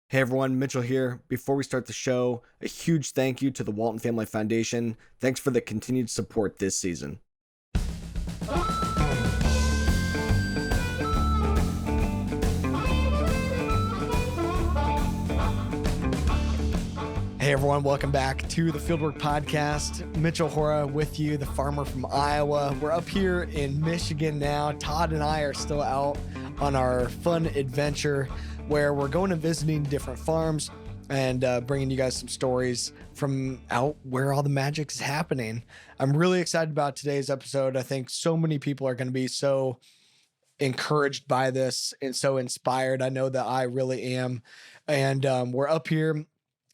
Hey everyone, Mitchell here. Before we start the show, a huge thank you to the Walton Family Foundation. Thanks for the continued support this season. Hey everyone, welcome back to the Fieldwork Podcast. Mitchell Hora with you, the farmer from Iowa. We're up here in Michigan now. Todd and I are still out on our fun adventure where we're going and visiting different farms and bringing you guys some stories from out where all the magic is happening. I'm really excited about today's episode. I think so many people are going to be so encouraged by this and so inspired. I know that I really am. And we're up here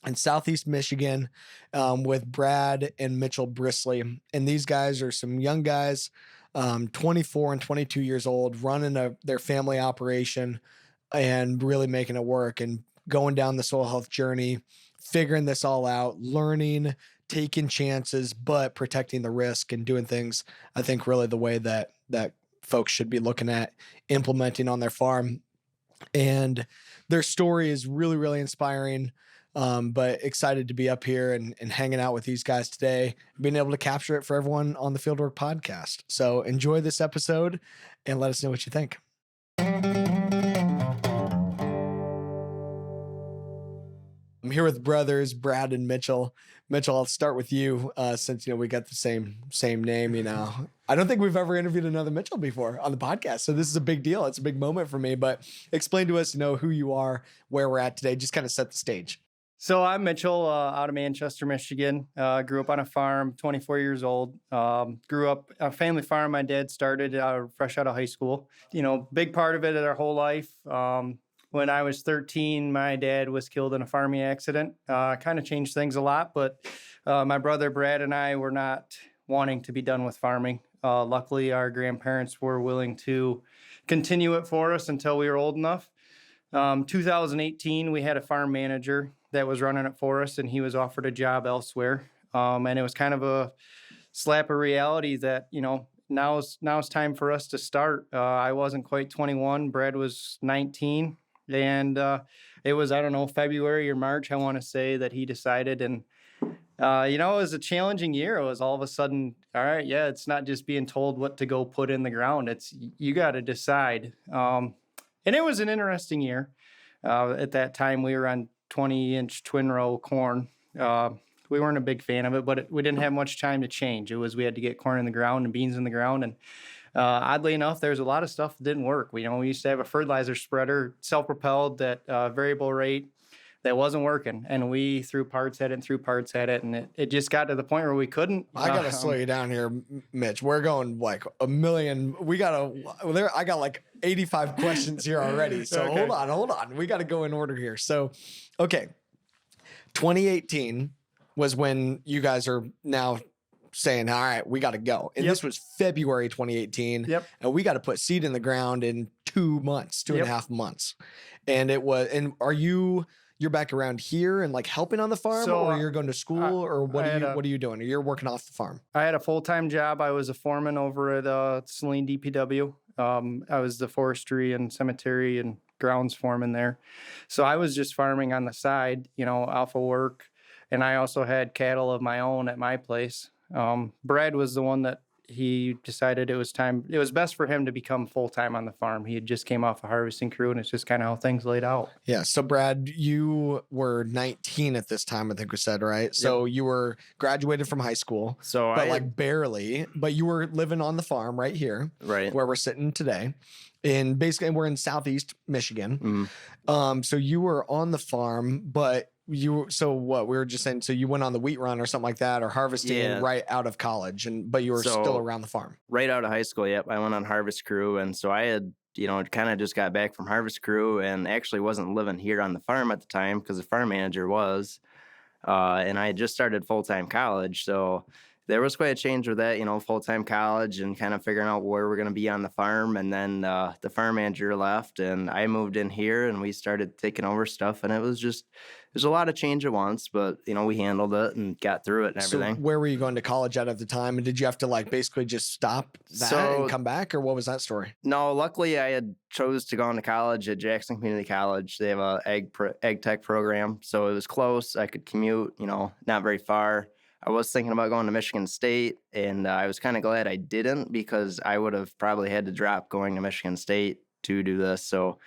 in Southeast Michigan with Brad and Mitchell Bristle. And these guys are some young guys, 24 and 22 years old, running their family operation and really making it work and going down the soil health journey, figuring this all out, learning, taking chances, but protecting the risk and doing things, I think, really the way that folks should be looking at implementing on their farm. And their story is really, really inspiring, but excited to be up here and hanging out with these guys today, being able to capture it for everyone on the Fieldwork Podcast. So enjoy this episode and let us know what you think. I'm here with brothers, Brad and Mitchell. Mitchell, I'll start with you since, we got the same name, I don't think we've ever interviewed another Mitchell before on the podcast. So this is a big deal. It's a big moment for me, but explain to us, who you are, where we're at today, just kind of set the stage. So I'm Mitchell, out of Manchester, Michigan. Grew up on a farm, 24 years old. Grew up a family farm. My dad started fresh out of high school. Big part of it our whole life. When I was 13, my dad was killed in a farming accident. Kind of changed things a lot, but my brother Brad and I were not wanting to be done with farming. Luckily, our grandparents were willing to continue it for us until we were old enough. 2018, we had a farm manager that was running it for us, and he was offered a job elsewhere. And it was kind of a slap of reality that, now it's time for us to start. I wasn't quite 21. Brad was 19. And it was, February or March, I want to say, that he decided. And, it was a challenging year. It was all of a sudden, all right, yeah, it's not just being told what to go put in the ground. It's you got to decide. And it was an interesting year. At that time, we were on 20-inch twin row corn. We weren't a big fan of it, but we didn't have much time to change. We had to get corn in the ground and beans in the ground. And oddly enough, there's a lot of stuff that didn't work. We used to have a fertilizer spreader, self-propelled, that variable rate that wasn't working. And we threw parts at it, and it just got to the point where we couldn't. I got to slow you down here, Mitch. We're going like a million. I got like 85 questions here already. So okay. Hold on. We got to go in order here. So, okay. 2018 was when you guys are now saying, all right, we got to go. And This was February 2018. Yep. And we got to put seed in the ground in 2 months, two and a half months. And you're back around here and like helping on the farm, or you're going to school, or what are you doing? Or you're working off the farm? I had a full-time job. I was a foreman over at Saline DPW. I was the forestry and cemetery and grounds foreman there. So I was just farming on the side, alpha work. And I also had cattle of my own at my place. Brad was the one that he decided it was time. It was best for him to become full-time on the farm. He had just came off a harvesting crew, and it's just kind of how things laid out. Yeah. So Brad, you were 19 at this time, I think we said, right? So you were graduated from high school, barely, but you were living on the farm right here, right where we're sitting today. And basically we're in Southeast Michigan. So you were on the farm, but we were just saying, so you went on the wheat run or something like that, or harvesting right out of college, but you were still around the farm. Right out of high school, yep. I went on harvest crew, and so I had, kind of just got back from harvest crew and actually wasn't living here on the farm at the time because the farm manager was, and I had just started full-time college, so There was quite a change with that, full-time college and kind of figuring out where we're going to be on the farm. And then the farm manager left and I moved in here and we started taking over stuff. And there's a lot of change at once, but, we handled it and got through it and everything. So where were you going to college at the time? And did you have to basically just stop that and come back, or what was that story? No, luckily I had chose to go into college at Jackson Community College. They have a ag tech program. So it was close. I could commute, not very far. I was thinking about going to Michigan State, and I was kind of glad I didn't because I would have probably had to drop going to Michigan State to do this. So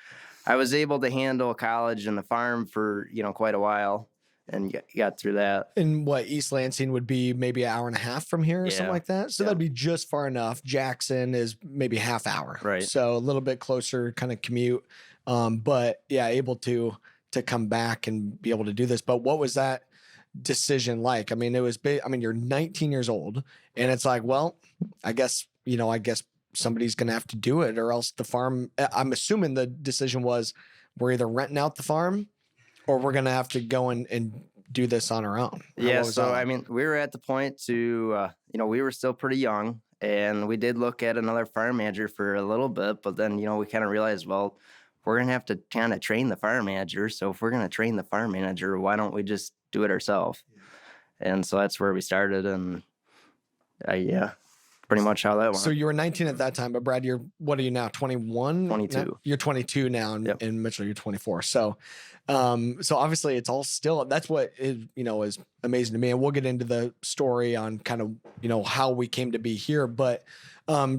I was able to handle college and the farm for, quite a while and got through that. And what, East Lansing would be maybe an hour and a half from here or something like that? So that'd be just far enough. Jackson is maybe half hour. Right. So a little bit closer kind of commute. But yeah, able to come back and be able to do this. But what was that decision like? I mean, you're 19 years old and it's like, well, I guess somebody's going to have to do it or else the farm, I'm assuming the decision was we're either renting out the farm or we're going to have to go and do this on our own. Yeah. So, we were at the point to, we were still pretty young and we did look at another farm manager for a little bit, but then, we kind of realized, well, we're going to have to kind of train the farm manager. So if we're going to train the farm manager, why don't we just do it ourselves? And so that's where we started. And pretty much how that went. So you were 19 at that time, but Brad, what are you now? 21? 22. You're 22 now, and Mitchell, you're 24. So obviously it's all still, that's what is amazing to me. And we'll get into the story on kind of, how we came to be here, but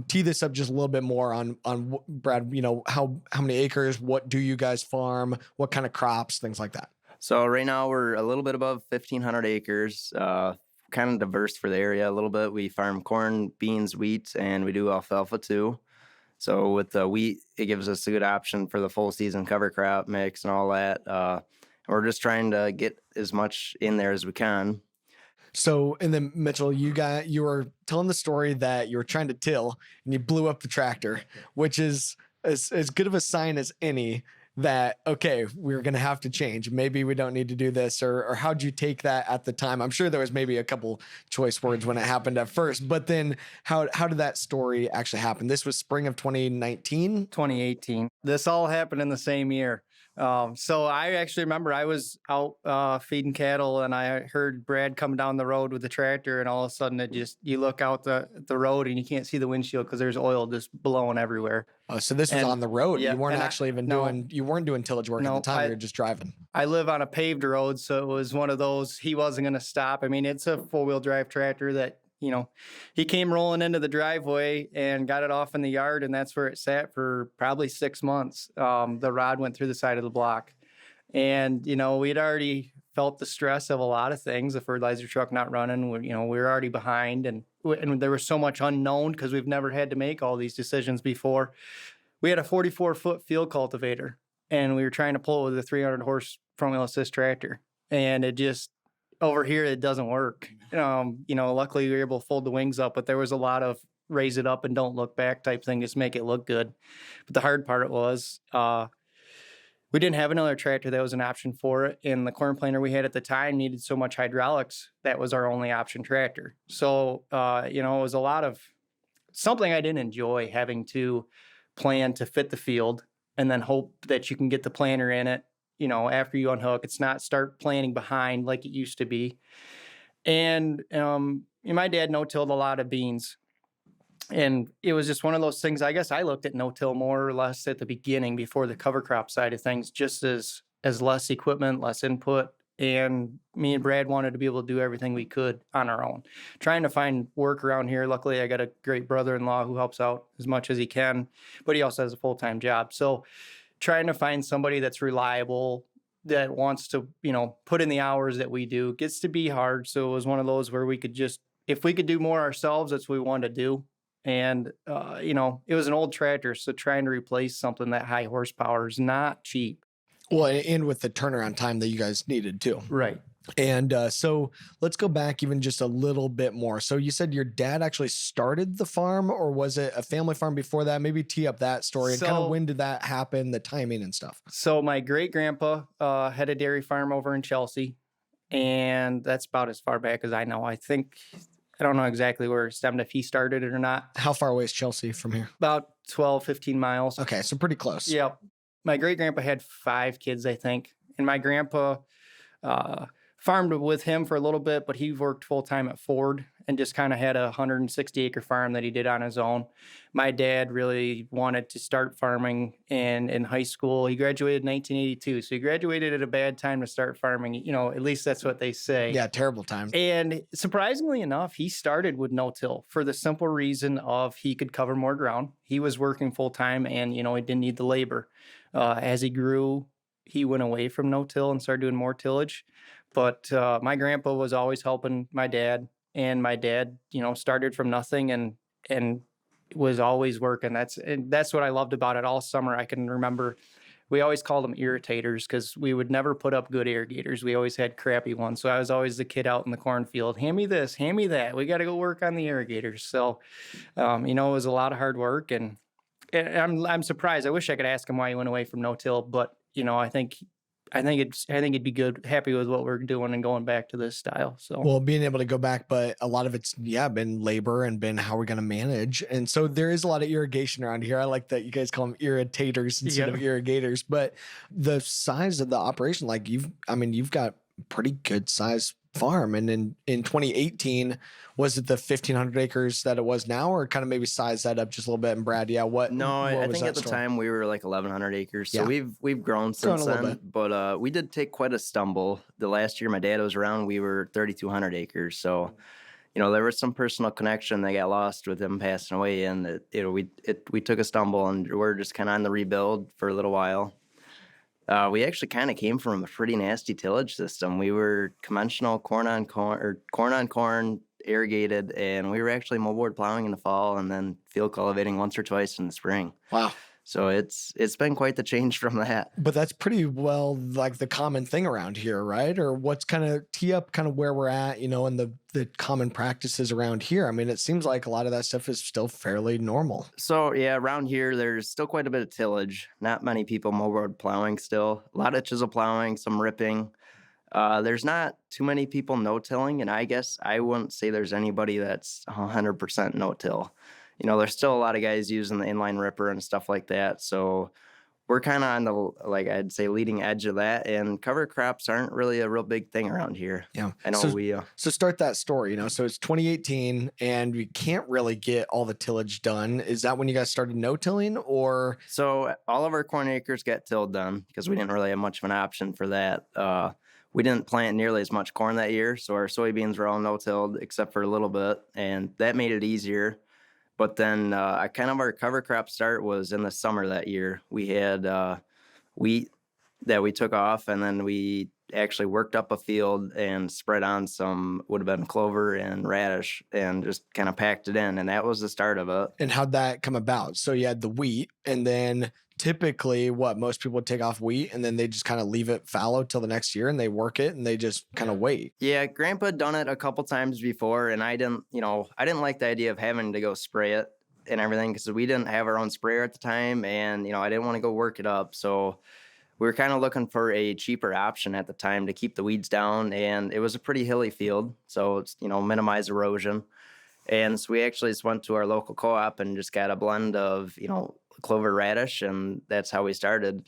tee this up just a little bit more on Brad, how many acres, what do you guys farm, what kind of crops, things like that. So right now we're a little bit above 1,500 acres, kind of diverse for the area a little bit. We farm corn, beans, wheat, and we do alfalfa too. So with the wheat, it gives us a good option for the full season cover crop mix and all that. We're just trying to get as much in there as we can. So, and then Mitchell, you were telling the story that you were trying to till and you blew up the tractor, which is as good of a sign as any that, okay, we're going to have to change. Maybe we don't need to do this, or how'd you take that at the time? I'm sure there was maybe a couple choice words when it happened at first, but then how did that story actually happen? This was spring of 2019? 2018. This all happened in the same year. So I actually remember I was out feeding cattle and I heard Brad come down the road with the tractor, and all of a sudden you look out the road and you can't see the windshield because there's oil just blowing everywhere. Oh, so this was on the road. Yeah, you weren't actually you weren't doing tillage work at the time. You were just driving. I live on a paved road, so it was one of those, he wasn't going to stop. I mean, it's a 4-wheel drive tractor that, he came rolling into the driveway and got it off in the yard, and that's where it sat for probably 6 months. The rod went through the side of the block. And, we'd already felt the stress of a lot of things. The fertilizer truck not running, we were already behind, and there was so much unknown because we've never had to make all these decisions before. We had a 44-foot field cultivator, and we were trying to pull it with a 300-horse front-wheel assist tractor. And it just, over here, it doesn't work. Luckily we were able to fold the wings up, but there was a lot of raise it up and don't look back type thing, just make it look good. But the hard part was, we didn't have another tractor that was an option for it. And the corn planer we had at the time needed so much hydraulics. That was our only option tractor. So, it was a lot of something I didn't enjoy, having to plan to fit the field and then hope that you can get the planter in it. After you unhook, it's not start planning behind like it used to be. And my dad no-tilled a lot of beans. And it was just one of those things. I guess I looked at no-till more or less at the beginning before the cover crop side of things, just as less equipment, less input. And me and Brad wanted to be able to do everything we could on our own. Trying to find work around here. Luckily, I got a great brother-in-law who helps out as much as he can, but he also has a full-time job. So trying to find somebody that's reliable, that wants to, put in the hours that we do, gets to be hard. So it was one of those where we could just, if we could do more ourselves, that's what we wanted to do. And, it was an old tractor. So trying to replace something that high horsepower is not cheap. Well, and with the turnaround time that you guys needed too. Right. And so let's go back even just a little bit more. So you said your dad actually started the farm, or was it a family farm before that? Maybe tee up that story and kind of when did that happen, the timing and stuff. So my great grandpa had a dairy farm over in Chelsea, and that's about as far back as I know. I think I don't know exactly where it stemmed, if he started it or not. How far away is Chelsea from here? About 12, 15 miles. Okay, so pretty close. Yep. My great-grandpa had 5 kids, I think. And my grandpa farmed with him for a little bit, but he worked full-time at Ford and just kind of had a 160-acre farm that he did on his own. My dad really wanted to start farming in high school. He graduated in 1982, so he graduated at a bad time to start farming. You know, at least that's what they say. Yeah, terrible time. And surprisingly enough, he started with no-till for the simple reason of he could cover more ground. He was working full-time and, you know, he didn't need the labor. As he grew, he went away from no-till and started doing more tillage. But my grandpa was always helping my dad, and my dad, you know, started from nothing and was always working. That's what I loved about it all summer. I can remember we always called them irritators because we would never put up good irrigators. We always had crappy ones. So I was always the kid out in the cornfield. Hand me this, hand me that. We got to go work on the irrigators. So, you know, it was a lot of hard work, and I'm surprised. I wish I could ask him why he went away from no-till, but you know, I think he'd be happy with what we're doing and going back to this style. So, well, being able to go back, but a lot of it's been labor and been how we're going to manage. And so there is a lot of irrigation around here. I like that you guys call them irritators instead of irrigators, but the size of the operation, like you've got pretty good size farm. And in 2018, was it the 1,500 acres that it was now, or kind of maybe size that up just a little bit? And Brad, I think at the time we were like 1,100 acres. So we've grown since then, but we did take quite a stumble. The last year my dad was around, we were 3,200 acres. So, you know, there was some personal connection that got lost with him passing away, and that, you know, we took a stumble, and we're just kind of on the rebuild for a little while. We actually kind of came from a pretty nasty tillage system. We were conventional corn on corn, irrigated, and we were actually moldboard plowing in the fall and then field cultivating once or twice in the spring. Wow. So it's been quite the change from that. But that's pretty well like the common thing around here, right? Or what's kind of tee up kind of where we're at, you know, and the common practices around here. I mean, it seems like a lot of that stuff is still fairly normal. So yeah, around here, there's still quite a bit of tillage. Not many people moldboard plowing still. A lot of chisel plowing, some ripping. There's not too many people no-tilling, and I guess I wouldn't say there's anybody that's 100% no-till. You know, there's still a lot of guys using the inline ripper and stuff like that. So we're kind of on the, like, I'd say, leading edge of that. And cover crops aren't really a real big thing around here. Yeah. I know So start that story, you know. So it's 2018 and we can't really get all the tillage done. Is that when you guys started no-tilling, or? So all of our corn acres got tilled done because we didn't really have much of an option for that. We didn't plant nearly as much corn that year. So our soybeans were all no-tilled except for a little bit. And that made it easier. But then our cover crop start was in the summer that year. We had wheat that we took off, and then we actually worked up a field and spread on some would have been clover and radish and just kind of packed it in. And that was the start of it. And how'd that come about? So you had the wheat, and then typically most people would take off wheat and then they just kind of leave it fallow till the next year and they work it and they just kind of wait. Yeah, Grandpa had done it a couple times before, and I didn't like the idea of having to go spray it and everything because we didn't have our own sprayer at the time, and, you know, I didn't want to go work it up. So we were kind of looking for a cheaper option at the time to keep the weeds down, and it was a pretty hilly field, so it's, you know, minimize erosion. And so we actually just went to our local co-op and just got a blend of, you know, clover radish, and that's how we started.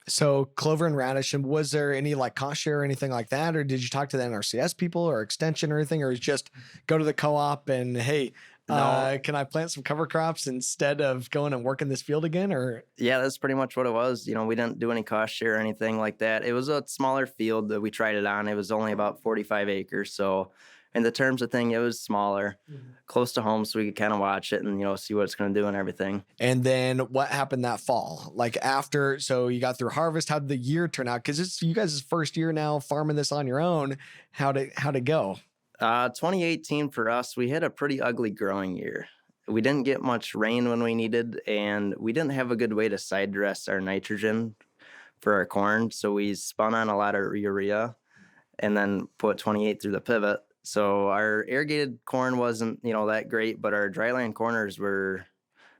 So clover and radish, and was there any like cost share or anything like that, or did you talk to the NRCS people or extension or anything, or was just go to the co-op and hey, can I plant some cover crops instead of going and working this field again? Or yeah, that's pretty much what it was. You know, we didn't do any cost share or anything like that. It was a smaller field that we tried it on. It was only about 45 acres, so in the terms of thing, it was smaller, close to home, so we could kind of watch it and, you know, see what it's going to do and everything. And then what happened that fall? Like after, so you got through harvest, how did the year turn out? Because it's you guys' first year now farming this on your own. How'd it go? 2018 for us, we had a pretty ugly growing year. We didn't get much rain when we needed, and we didn't have a good way to side dress our nitrogen for our corn. So we spun on a lot of urea and then put 28 through the pivot. So our irrigated corn wasn't, you know, that great, but our dryland corners were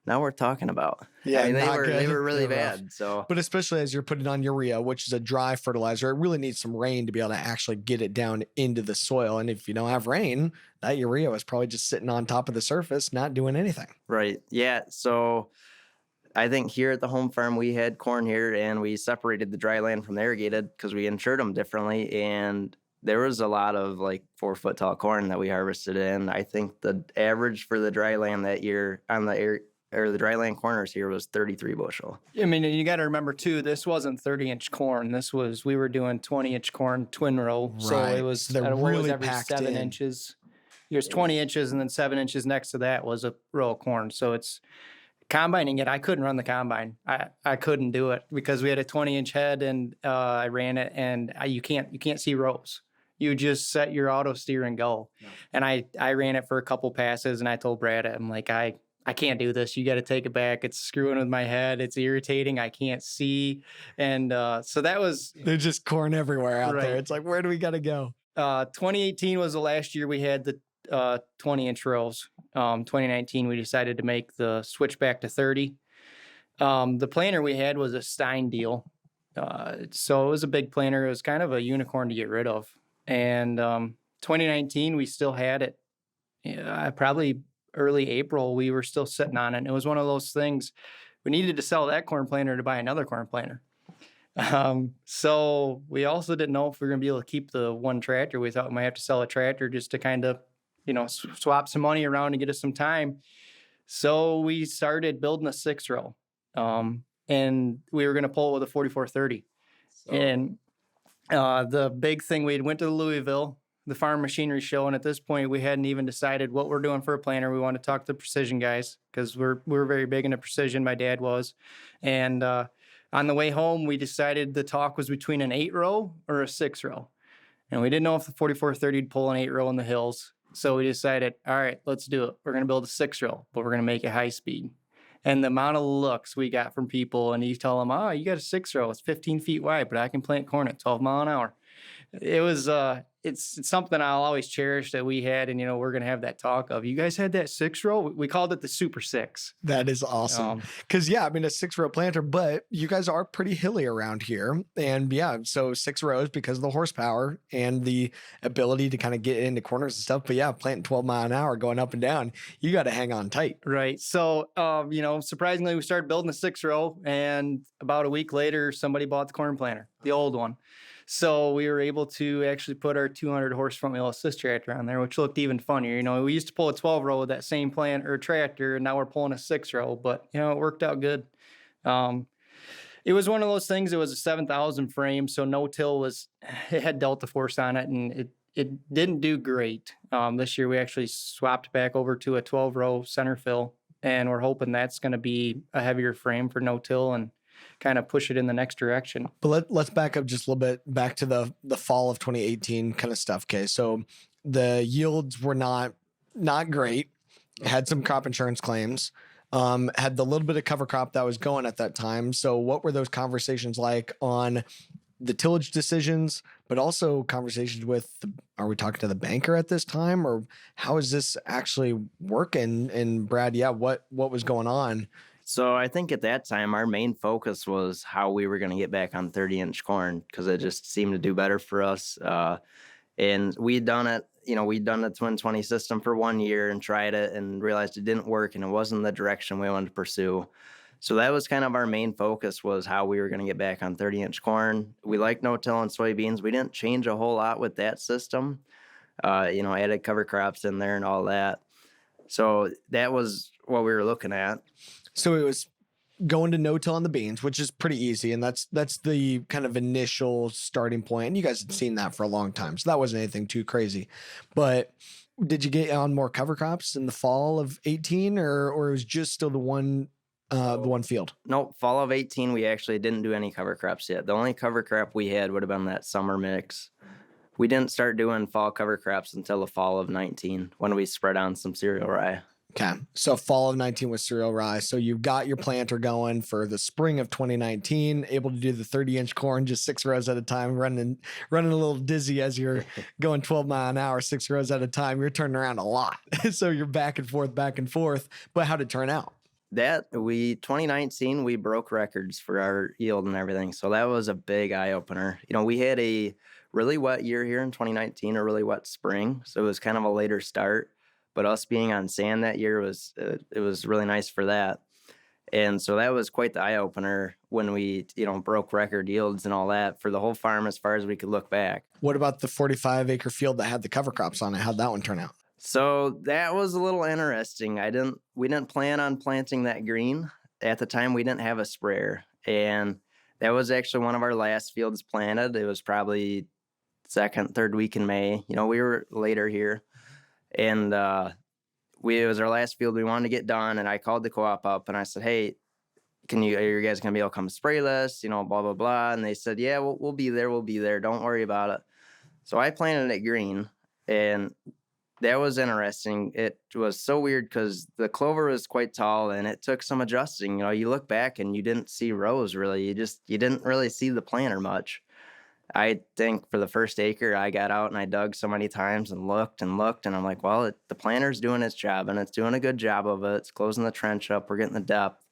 now we're talking about. Yeah, I mean, not they good. were really They're rough. bad. So, But especially as you're putting on urea, which is a dry fertilizer, it really needs some rain to be able to actually get it down into the soil. And if you don't have rain, that urea was probably just sitting on top of the surface, not doing anything. right. Yeah. So I think here at the home farm, we had corn here and we separated the dry land from the irrigated because we insured them differently. And there was a lot of like 4-foot tall corn that we harvested in. I think the average for the dry land that year on the the dry land corners here was 33 bushel. I mean, you got to remember too, this wasn't 30-inch corn. We were doing 20-inch corn twin row. So Right. it was, They're what was really every packed 7 in. inches. It was 20 inches and then 7 inches next to that was a row of corn. So it's combining it. I couldn't run the combine. I couldn't do it because we had a 20-inch head and I ran it and you can't see rows. You just set your auto steer and go. No. And I ran it for a couple passes and I told Brad, I'm like, I can't do this. You got to take it back. It's screwing with my head. It's irritating. I can't see. And so that was... There's just corn everywhere out Right. there. It's like, where do we got to go? 2018 was the last year we had the 20-inch rows. 2019, we decided to make the switch back to 30. The planter we had was a Stein deal. So it was a big planter. It was kind of a unicorn to get rid of. And 2019, we still had it. Probably early April, we were still sitting on it. And it was one of those things, we needed to sell that corn planter to buy another corn planter. So we also didn't know if we were going to be able to keep the one tractor. We thought we might have to sell a tractor just to kind of, swap some money around and get us some time. So we started building a 6-row. And we were going to pull it with a 4430. And the big thing, we went to Louisville, the farm machinery show, and at this point we hadn't even decided what we're doing for a planter. We wanted to talk to the precision guys because we're very big into precision. My dad was. And on the way home, we decided the talk was between an 8-row or a 6-row. And we didn't know if the 4430 would pull an 8-row in the hills. So we decided, all right, let's do it. We're going to build a 6-row, but we're going to make it high speed. And the amount of looks we got from people, and you tell them, oh, you got a 6-row. It's 15 feet wide, but I can plant corn at 12 miles an hour. It was, it's something I'll always cherish that we had. And, we're going to have that talk of, you guys had that 6-row? We called it the Super 6. That is awesome. Because, a 6-row planter, but you guys are pretty hilly around here. And so 6 rows because of the horsepower and the ability to kind of get into corners and stuff. But planting 12 miles an hour going up and down, you got to hang on tight. Right. So, surprisingly, we started building a 6-row. And about a week later, somebody bought the corn planter, the old one. So we were able to actually put our 200 horse front wheel assist tractor on there, which looked even funnier. We used to pull a 12-row with that same tractor, and now we're pulling a 6-row. But it worked out good. It was one of those things. It was a 7,000 frame, so no-till it had Delta Force on it, and it didn't do great. This year we actually swapped back over to a 12-row center fill, and we're hoping that's going to be a heavier frame for no-till and kind of push it in the next direction. But let's back up just a little bit back to the fall of 2018 kind of stuff. Okay. So the yields were not great. Had some crop insurance claims, had the little bit of cover crop that was going at that time. So what were those conversations like on the tillage decisions, but also conversations with, are we talking to the banker at this time, or how is this actually working? And Brad, what was going on? So I think at that time, our main focus was how we were going to get back on 30-inch corn because it just seemed to do better for us. And we'd done it, we'd done the Twin 20 system for 1 year and tried it and realized it didn't work and it wasn't the direction we wanted to pursue. So that was kind of our main focus, was how we were going to get back on 30-inch corn. We like no-till and soybeans. We didn't change a whole lot with that system. Added cover crops in there and all that. So that was what we were looking at. So it was going to no-till on the beans, which is pretty easy. And that's the kind of initial starting point. And you guys had seen that for a long time. So that wasn't anything too crazy. But did you get on more cover crops in the fall of 18 or it was just still the one field? Nope. Fall of 18, we actually didn't do any cover crops yet. The only cover crop we had would have been that summer mix. We didn't start doing fall cover crops until the fall of 19 when we spread on some cereal rye. Okay. So fall of 19 was cereal rye. So you've got your planter going for the spring of 2019, able to do the 30-inch corn, just 6 rows at a time, running a little dizzy as you're going 12 miles an hour, 6 rows at a time. You're turning around a lot. So you're back and forth. But how'd it turn out? 2019, we broke records for our yield and everything. So that was a big eye opener. We had a really wet year here in 2019, a really wet spring. So it was kind of a later start, but us being on sand that year it was really nice for that. And so that was quite the eye opener when we, broke record yields and all that for the whole farm as far as we could look back. What about the 45-acre field that had the cover crops on it? How'd that one turn out? So that was a little interesting. We didn't plan on planting that green. At the time, we didn't have a sprayer. And that was actually one of our last fields planted. It was probably second, third week in May. We were later here. And it was our last field we wanted to get done. And I called the co-op up and I said, hey, are you guys going to be able to come spray this? Blah, blah, blah. And they said, yeah, we'll be there. We'll be there. Don't worry about it. So I planted it green. And that was interesting. It was so weird because the clover was quite tall and it took some adjusting. You look back and you didn't see rows really. You didn't really see the planter much. I think for the first acre, I got out and I dug so many times and looked. And I'm like, well, the planter's doing its job and it's doing a good job of it. It's closing the trench up. We're getting the depth.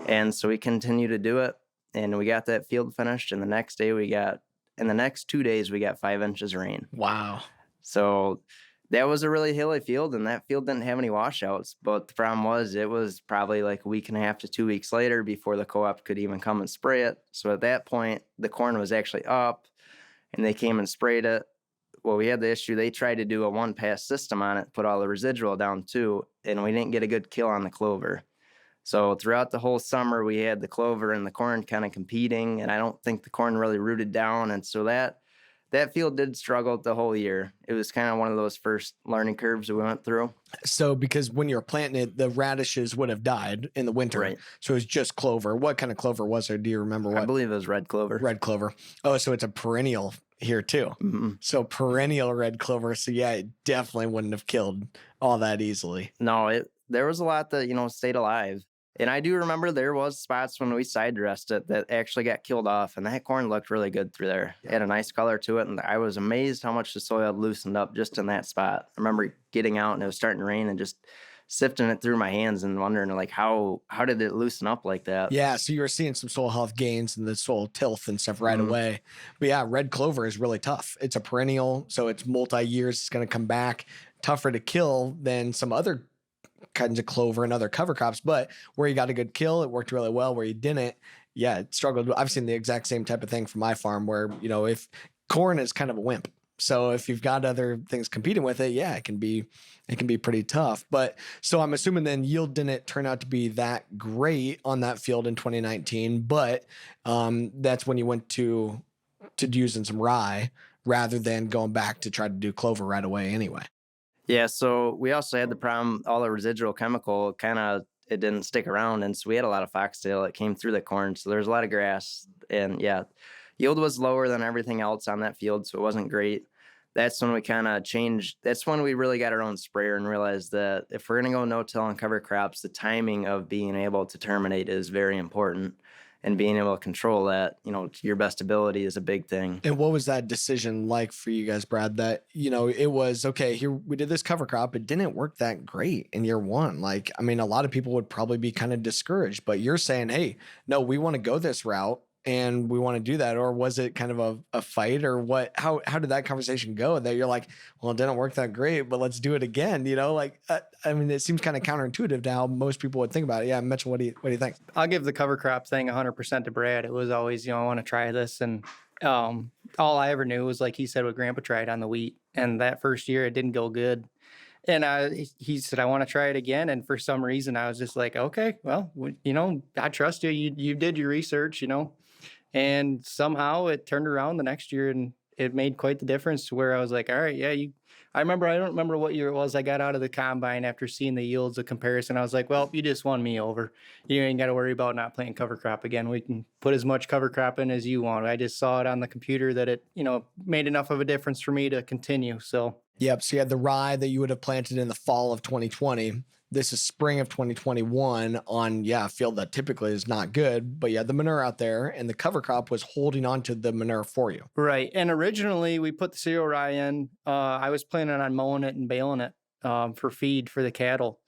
And so we continue to do it. And we got that field finished. And the next 2 days, we got 5 inches of rain. Wow. So that was a really hilly field, and that field didn't have any washouts. But the problem was it was probably like a week and a half to 2 weeks later before the co-op could even come and spray it. So at that point, the corn was actually up, and they came and sprayed it. Well, we had the issue. They tried to do a one-pass system on it, put all the residual down too, and we didn't get a good kill on the clover. So throughout the whole summer, we had the clover and the corn kind of competing, and I don't think the corn really rooted down. And so that field did struggle the whole year. It was kind of one of those first learning curves that we went through. So because when you were planting it, the radishes would have died in the winter. Right. So it was just clover. What kind of clover was there? Do you remember what? I believe it was red clover. Red clover. Oh, so it's a perennial here too. Mm-hmm. So perennial red clover. So yeah, it definitely wouldn't have killed all that easily. No, there was a lot that, stayed alive. And I do remember there was spots when we side dressed it that actually got killed off, and that corn looked really good through there. It had a nice color to it, and I was amazed how much the soil had loosened up just in that spot. I remember getting out and it was starting to rain and just sifting it through my hands and wondering like how did it loosen up like that? Yeah, so you were seeing some soil health gains and the soil tilth and stuff right away. But yeah, red clover is really tough. It's a perennial, so it's multi-years. It's going to come back tougher to kill than some other kinds of clover and other cover crops, but where you got a good kill, it worked really well. Where you didn't, yeah, it struggled. I've seen the exact same type of thing from my farm where, if corn is kind of a wimp. So if you've got other things competing with it, yeah, it can be pretty tough. But so I'm assuming then yield didn't turn out to be that great on that field in 2019, but that's when you went to using some rye rather than going back to try to do clover right away anyway. Yeah, so we also had the problem, all the residual chemical it didn't stick around. And so we had a lot of foxtail that came through the corn. So there's a lot of grass. And yeah, yield was lower than everything else on that field. So it wasn't great. That's when we kind of changed. That's when we really got our own sprayer and realized that if we're going to go no-till on cover crops, the timing of being able to terminate is very important. And being able to control that, to your best ability is a big thing. And what was that decision like for you guys, Brad? That, it was, okay, here we did this cover crop. It didn't work that great in year one. Like, I mean, a lot of people would probably be kind of discouraged, but you're saying, hey, no, we want to go this route and we want to do that. Or was it kind of a fight or what? How did that conversation go? That you're like, well, it didn't work that great, but let's do it again. I mean, it seems kind of counterintuitive to how most people would think about it. Yeah, Mitchell, what do you think? I'll give the cover crop thing 100% to Brad. It was always, I want to try this. And all I ever knew was, like he said, what Grandpa tried on the wheat. And that first year, it didn't go good. And he said, I want to try it again. And for some reason, I was just like, okay, well, I trust you. You did your research, And somehow it turned around the next year and it made quite the difference to where I was like, all right, yeah, I don't remember what year it was. I got out of the combine after seeing the yields of comparison. I was like, well, you just won me over. You ain't got to worry about not playing cover crop again. We can put as much cover crop in as you want. I just saw it on the computer that it, made enough of a difference for me to continue. So. Yep. So you had the rye that you would have planted in the fall of 2020. This is spring of 2021 on, a field that typically is not good, but you had the manure out there and the cover crop was holding on to the manure for you. Right. And originally we put the cereal rye in. I was planning on mowing it and baling it for feed for the cattle.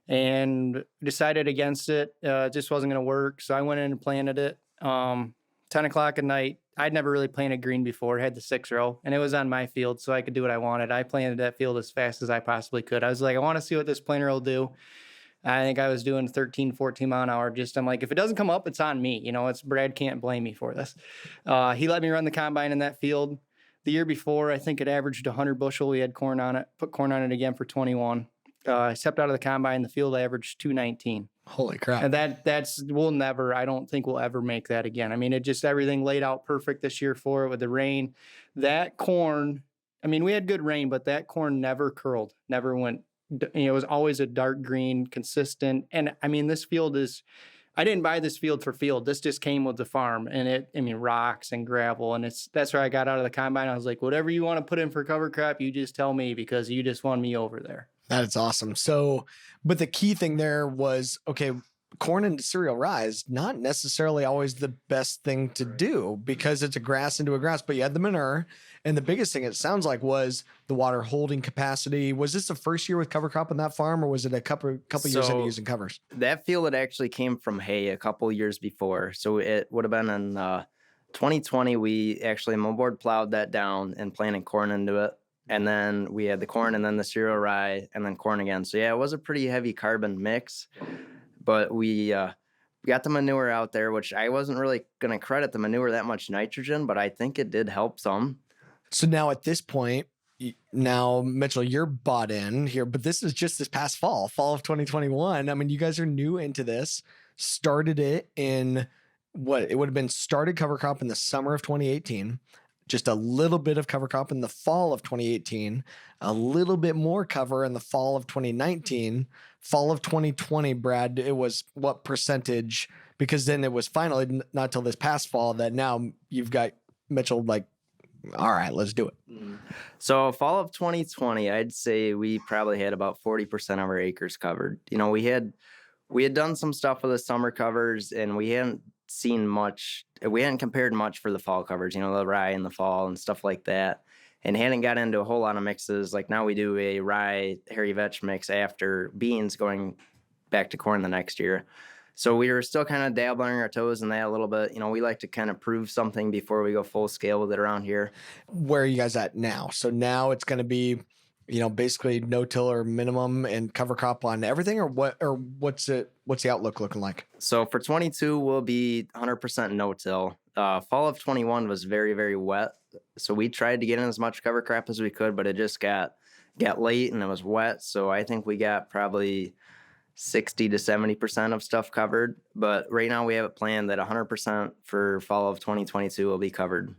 and decided against it. It just wasn't going to work. So I went in and planted it. 10 o'clock at night. I'd never really planted green before. I had the 6-row, and it was on my field, so I could do what I wanted. I planted that field as fast as I possibly could. I was like, I want to see what this planter will do. I think I was doing 13, 14 mile an hour. I'm like, if it doesn't come up, it's on me. It's Brad can't blame me for this. He let me run the combine in that field. The year before, I think it averaged 100 bushel. We had corn on it, put corn on it again for 21. I stepped out of the combine, the field averaged 219. Holy crap. And I don't think we'll ever make that again. I mean, everything laid out perfect this year for it with the rain. That corn, we had good rain, but that corn never curled, never went, it was always a dark green, consistent. And this field I didn't buy this field for field. This just came with the farm, and rocks and gravel. And that's where I got out of the combine. I was like, whatever you want to put in for cover crop, you just tell me, because you just won me over there. That is awesome. So, but the key thing there was, okay, corn into cereal rye is not necessarily always the best thing to do because it's a grass into a grass, but you had the manure. And the biggest thing it sounds like was the water holding capacity. Was this the first year with cover crop on that farm, or was it a couple years into using covers? That field, it actually came from hay a couple years before. So it would have been in 2020, we actually moldboard plowed that down and planted corn into it. And then we had the corn and then the cereal rye and then corn again. So yeah, it was a pretty heavy carbon mix, but we got the manure out there, which I wasn't really going to credit the manure that much nitrogen, but I think it did help some. So now at this point, now Mitchell, you're bought in here, but this is just this past fall of 2021. You guys are new into this, started it in it would have been started cover crop in the summer of 2018. Just a little bit of cover crop in the fall of 2018, a little bit more cover in the fall of 2019, fall of 2020, Brad, it was what percentage? Because then it was finally not till this past fall that now you've got Mitchell like, all right, let's do it. So fall of 2020, I'd say we probably had about 40% of our acres covered. We had done some stuff with the summer covers, and we hadn't seen much. We hadn't compared much for the fall covers, the rye in the fall and stuff like that, and hadn't got into a whole lot of mixes. Like now we do a rye hairy vetch mix after beans, going back to corn the next year. So we were still kind of dabbling our toes in that a little bit. We like to kind of prove something before we go full scale with it around here. Where are you guys at now? So now it's going to be, basically no-till or minimum and cover crop on everything, or what's the outlook looking like? So for 22, we'll be 100% no-till. Fall of 21 was very, very wet. So we tried to get in as much cover crop as we could, but it just got late and it was wet. So I think we got probably 60 to 70% of stuff covered. But right now we have it planned that 100% for fall of 2022 will be covered.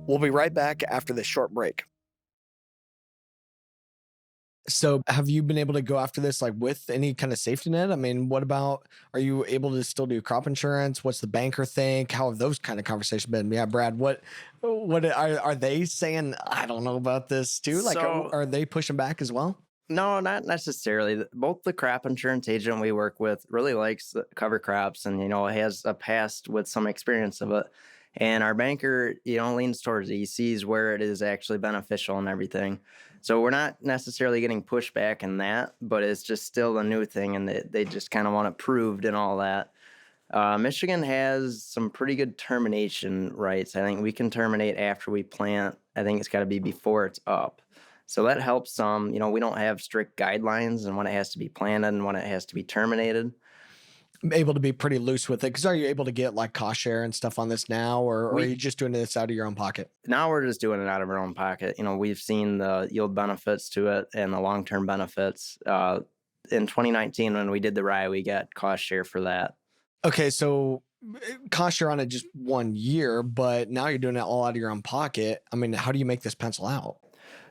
We'll be right back after this short break. So have you been able to go after this like with any kind of safety net? What about, are you able to still do crop insurance? What's the banker think? How have those kind of conversations been? Yeah, Brad, what are they saying? I don't know about this too. Like, are they pushing back as well? No, not necessarily. Both the crop insurance agent we work with really likes the cover crops and, has a past with some experience of it. And our banker, leans towards it. He sees where it is actually beneficial and everything. So we're not necessarily getting pushback in that, but it's just still a new thing, and they just kind of want it proved and all that. Michigan has some pretty good termination rights. I think we can terminate after we plant. I think it's got to be before it's up. So that helps some. We don't have strict guidelines on when it has to be planted and when it has to be terminated. Able to be pretty loose with it, because are you able to get like cost share and stuff on this now, or are you just doing this out of your own pocket? Now we're just doing it out of our own pocket. We've seen the yield benefits to it and the long-term benefits. In 2019, when we did the rye, we got cost share for that. Okay, so cost share on it just 1 year, but now you're doing it all out of your own pocket. How do you make this pencil out?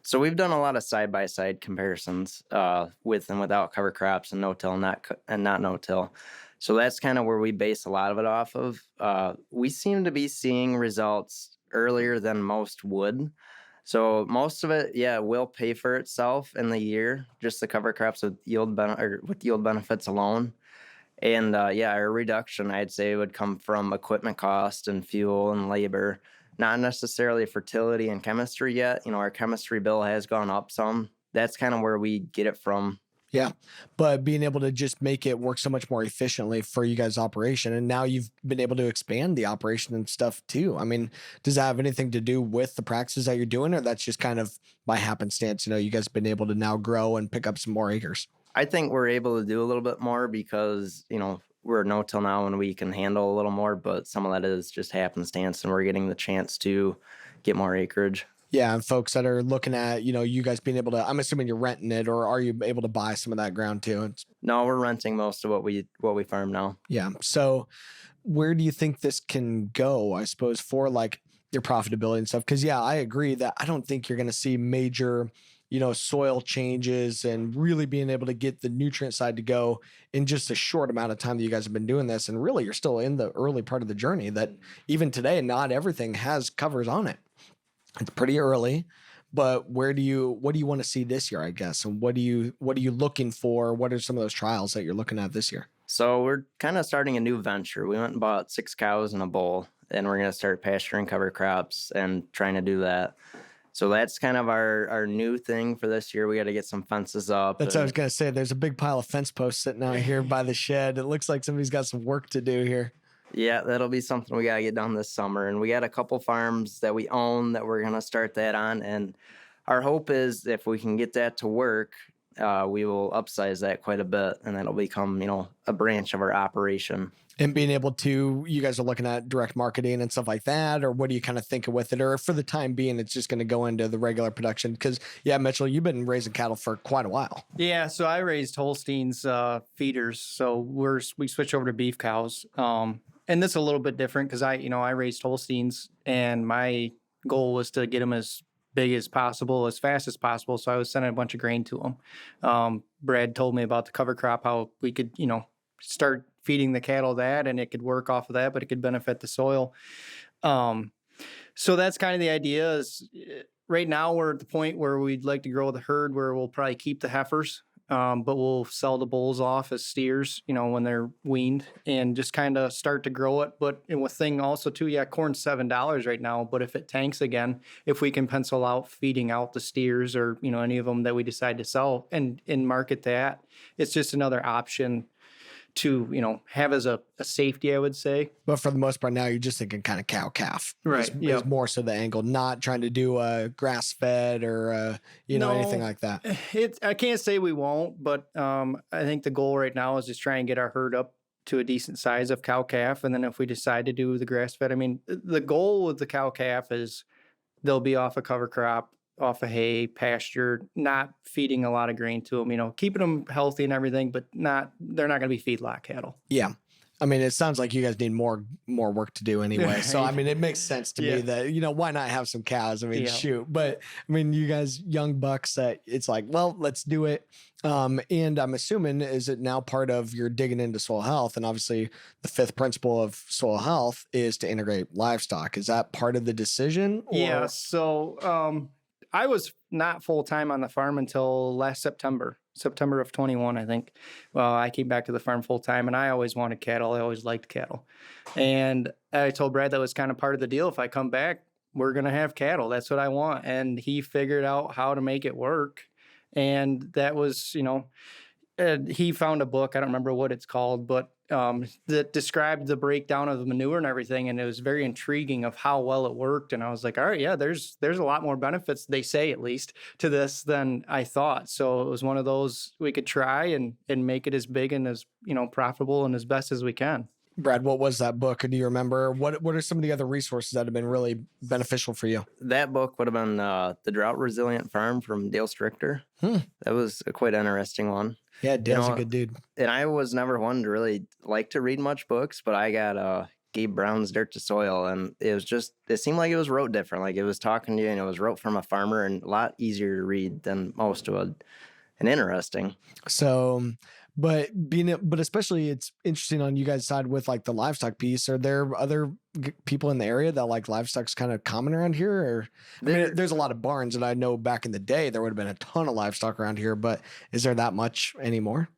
So we've done a lot of side-by-side comparisons with and without cover crops and no-till and not no-till. So that's kind of where we base a lot of it off of. We seem to be seeing results earlier than most would. So most of it, will pay for itself in the year, just the cover crops with yield benefits alone. And our reduction, I'd say, would come from equipment cost and fuel and labor, not necessarily fertility and chemistry yet. Our chemistry bill has gone up some. That's kind of where we get it from. Yeah. But being able to just make it work so much more efficiently for you guys' operation. And now you've been able to expand the operation and stuff too. I mean, does that have anything to do with the practices that you're doing, or that's just kind of by happenstance? You guys have been able to now grow and pick up some more acres. I think we're able to do a little bit more because, we're no-till now and we can handle a little more, but some of that is just happenstance and we're getting the chance to get more acreage. Yeah, and folks that are looking at, you guys being able to, I'm assuming you're renting it, or are you able to buy some of that ground too? No, we're renting most of what we farm now. Yeah. So where do you think this can go, I suppose, for like your profitability and stuff? Because, yeah, I agree that I don't think you're going to see major, soil changes and really being able to get the nutrient side to go in just a short amount of time that you guys have been doing this. And really, you're still in the early part of the journey that even today, not everything has covers on it. It's pretty early, but what do you want to see this year, I guess? And what are you looking for? What are some of those trials that you're looking at this year? So we're kind of starting a new venture. We went and bought 6 cows in a bowl, and we're going to start pasturing cover crops and trying to do that. So that's kind of our new thing for this year. We got to get some fences up. That's what I was going to say. There's a big pile of fence posts sitting out here by the shed. It looks like somebody's got some work to do here. Yeah, that'll be something we got to get done this summer. And we got a couple farms that we own that we're going to start that on. And our hope is if we can get that to work, we will upsize that quite a bit. And that'll become, a branch of our operation. And being able to, you guys are looking at direct marketing and stuff like that, or what do you kind of think with it? Or for the time being, it's just going to go into the regular production? Because, yeah, Mitchell, you've been raising cattle for quite a while. Yeah, so I raised Holsteins feeders. So we switched over to beef cows. And this is a little bit different because I raised Holsteins, and my goal was to get them as big as possible, as fast as possible. So I was sending a bunch of grain to them. Brad told me about the cover crop, how we could, start feeding the cattle that, and it could work off of that, but it could benefit the soil. So that's kind of the idea. Is right now we're at the point where we'd like to grow the herd where we'll probably keep the heifers. But we'll sell the bulls off as steers, when they're weaned, and just kind of start to grow it. But with thing also too, yeah, corn's $7 right now. But if it tanks again, if we can pencil out feeding out the steers or, any of them that we decide to sell and market that, it's just another option to, have as a safety, I would say. But for the most part now, you're just thinking kind of cow-calf. Right. Is more so the angle, not trying to do a grass-fed or, anything like that. I can't say we won't, but I think the goal right now is just try and get our herd up to a decent size of cow-calf. And then if we decide to do the grass-fed, the goal with the cow-calf is they'll be off a cover crop, off of hay, pasture, not feeding a lot of grain to them, keeping them healthy and everything, but they're not going to be feedlot cattle. Yeah. It sounds like you guys need more work to do anyway. So, it makes sense to me that, why not have some cows? Shoot. But, you guys, young bucks, that it's like, well, let's do it. And I'm assuming, is it now part of your digging into soil health? And obviously the 5th principle of soil health is to integrate livestock. Is that part of the decision? Or? Yeah. So, I was not full-time on the farm until last September of 21, I think. Well, I came back to the farm full-time, and I always wanted cattle. I always liked cattle. And I told Brad that was kind of part of the deal. If I come back, we're going to have cattle. That's what I want. And he figured out how to make it work. And that was, he found a book. I don't remember what it's called, but that described the breakdown of the manure and everything. And it was very intriguing of how well it worked. And I was like, all right, yeah, there's a lot more benefits, they say at least, to this than I thought. So it was one of those we could try and make it as big and as, profitable and as best as we can. Brad, what was that book? Do you remember? What are some of the other resources that have been really beneficial for you? That book would have been The Drought Resilient Farm from Dale Strichter. That was a quite interesting one. Yeah, Dale's a good dude. And I was never one to really like to read much books, but I got Gabe Brown's Dirt to Soil, and it seemed like it was wrote different. Like it was talking to you, and it was wrote from a farmer and a lot easier to read than most would, and interesting. So, but especially it's interesting on you guys' side with like the livestock piece. Are there other people in the area that like livestock's kind of common around here? Or there's a lot of barns, and I know back in the day there would have been a ton of livestock around here, but is there that much anymore?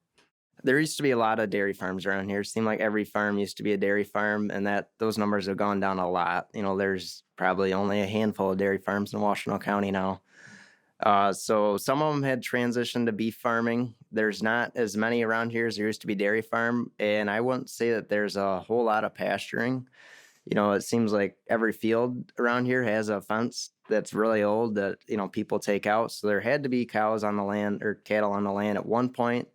There used to be a lot of dairy farms around here. It seemed like every farm used to be a dairy farm, and that those numbers have gone down a lot. There's probably only a handful of dairy farms in Washtenaw County now. So some of them had transitioned to beef farming. There's not as many around here as there used to be dairy farm, and I wouldn't say that there's a whole lot of pasturing. It seems like every field around here has a fence that's really old that, people take out. So there had to be cows on the land or cattle on the land at one point.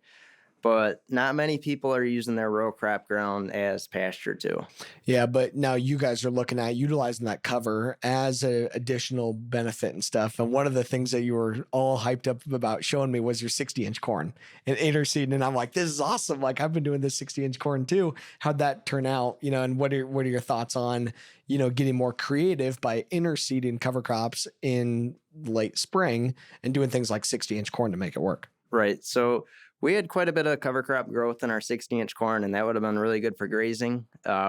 But not many people are using their row crop ground as pasture too. Yeah, but now you guys are looking at utilizing that cover as an additional benefit and stuff. And one of the things that you were all hyped up about showing me was your 60-inch corn and interseeding. And I'm like, this is awesome. Like, I've been doing this 60-inch corn too. How'd that turn out? And what are your thoughts on, getting more creative by interseeding cover crops in late spring and doing things like 60-inch corn to make it work? Right. So we had quite a bit of cover crop growth in our 60-inch corn, and that would have been really good for grazing.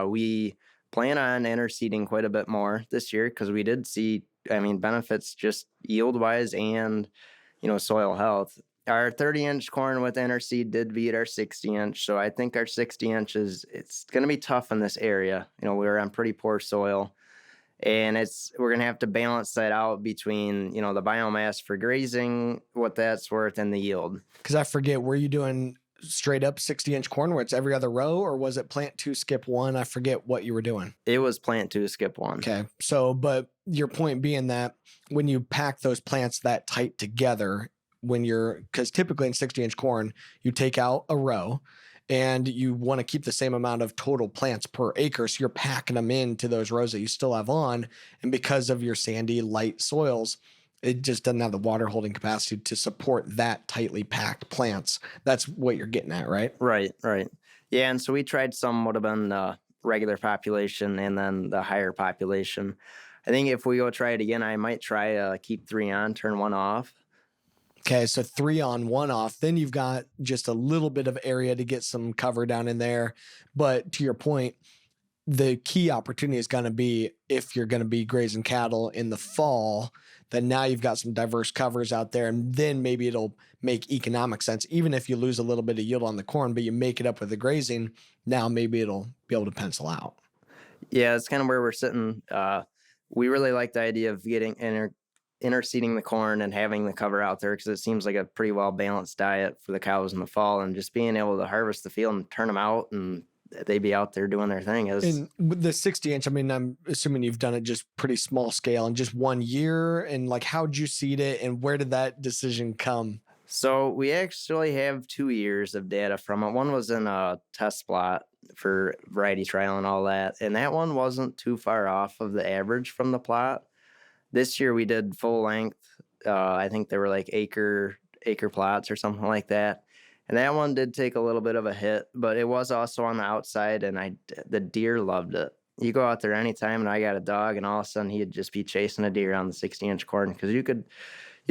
We plan on interseeding quite a bit more this year because we did see, benefits just yield-wise and, soil health. Our 30-inch corn with interseed did beat our 60-inch, so I think our 60-inch it's going to be tough in this area. We're on pretty poor soil. And we're going to have to balance that out between, the biomass for grazing, what that's worth, and the yield. Because I forget, were you doing straight up 60-inch corn where it's every other row, or was it plant 2, skip 1? I forget what you were doing. It was plant 2, skip 1. Okay. So, but your point being that when you pack those plants that tight together, because typically in 60-inch corn, you take out a row, and you want to keep the same amount of total plants per acre. So you're packing them into those rows that you still have on. And because of your sandy, light soils, it just doesn't have the water holding capacity to support that tightly packed plants. That's what you're getting at, right? Right. Yeah. And so we tried some would have been the regular population and then the higher population. I think if we go try it again, I might try keep 3 on, turn 1 off. Okay, so 3 on, 1 off. Then you've got just a little bit of area to get some cover down in there. But to your point, the key opportunity is going to be if you're going to be grazing cattle in the fall, then now you've got some diverse covers out there. And then maybe it'll make economic sense. Even if you lose a little bit of yield on the corn, but you make it up with the grazing, now maybe it'll be able to pencil out. Yeah, that's kind of where we're sitting. We really like the idea of getting interseeding the corn and having the cover out there because it seems like a pretty well balanced diet for the cows in the fall, and just being able to harvest the field and turn them out and they be out there doing their thing. And with the 60-inch, I'm assuming you've done it just pretty small scale in just 1 year. And like, how'd you seed it and where did that decision come? So we actually have 2 years of data from it. One was in a test plot for variety trial and all that, and that one wasn't too far off of the average from the plot. This year we did full length. I think they were like acre plots or something like that. And that one did take a little bit of a hit, but it was also on the outside, and the deer loved it. You go out there anytime, and I got a dog, and all of a sudden he'd just be chasing a deer on the 60-inch corn because you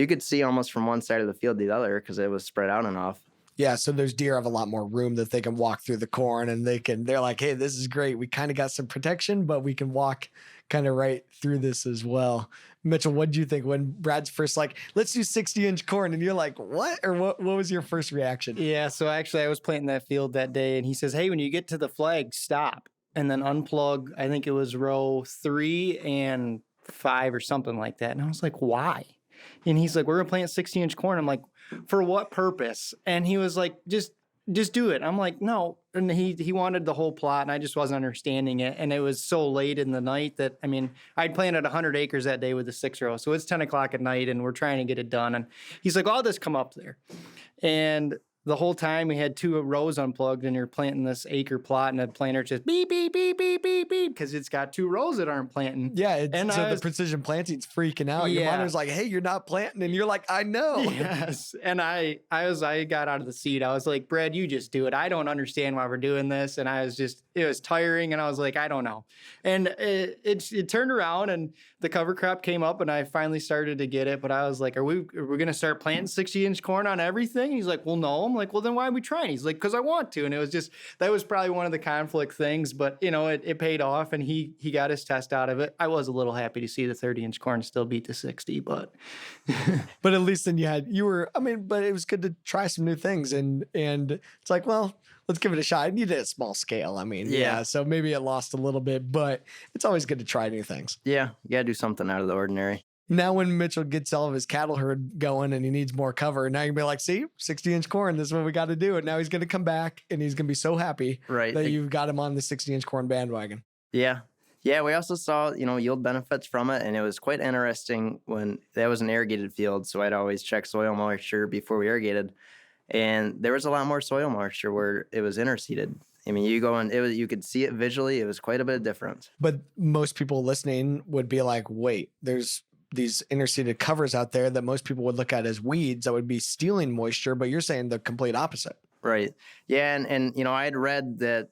could see almost from one side of the field to the other because it was spread out enough. Yeah, so those deer have a lot more room that they can walk through the corn, and they're like, hey, this is great. We kind of got some protection, but we can walk kind of right through this as well. Mitchell, what did you think when Brad's first like, let's do 60-inch corn? And you're like, what? Or what was your first reaction? Yeah, so actually I was planting that field that day, and he says, hey, when you get to the flag, stop and then unplug. I think it was row 3 and 5 or something like that. And I was like, why? And he's like, we're going to plant 60-inch corn. I'm like, for what purpose? And he was like, just do it. I'm like, no. And he wanted the whole plot, and I just wasn't understanding it. And it was so late in the night that, I'd planted 100 acres that day with the 6-row. So it's 10 o'clock at night, and we're trying to get it done. And he's like, I'll just come up there. And the whole time we had 2 rows unplugged, and you're planting this acre plot, and the planter just beep, beep, beep, beep, beep, beep, because it's got 2 rows that aren't planting. Yeah, the precision planting's freaking out. Yeah. Your monitor's like, hey, you're not planting, and you're like, I know. Yes, and I got out of the seat. I was like, Brad, you just do it. I don't understand why we're doing this, and it was tiring, and I was like, I don't know. And it turned around, and the cover crop came up, and I finally started to get it, but I was like, are we going to start planting 60-inch corn on everything? And he's like, well, no. I'm like, well, then why are we trying? He's like, because I want to. And it was just, that was probably one of the conflict things, but it paid off, and he got his test out of it. I was a little happy to see the 30-inch corn still beat the 60, but. But at least then but it was good to try some new things. And it's like, well, let's give it a shot. And you did it small scale. Yeah. So maybe it lost a little bit, but it's always good to try new things. Yeah. You got to do something out of the ordinary. Now, when Mitchell gets all of his cattle herd going and he needs more cover, now you can be like, see, 60-inch corn, this is what we got to do. And now he's going to come back and he's going to be so happy that you've got him on the 60-inch corn bandwagon. Yeah. Yeah, we also saw, yield benefits from it, and it was quite interesting when that was an irrigated field, so I'd always check soil moisture before we irrigated, and there was a lot more soil moisture where it was interseeded. You go and you could see it visually. It was quite a bit of difference. But most people listening would be like, wait, there's these interseeded covers out there that most people would look at as weeds that would be stealing moisture, but you're saying the complete opposite. Right. Yeah. And I had read that,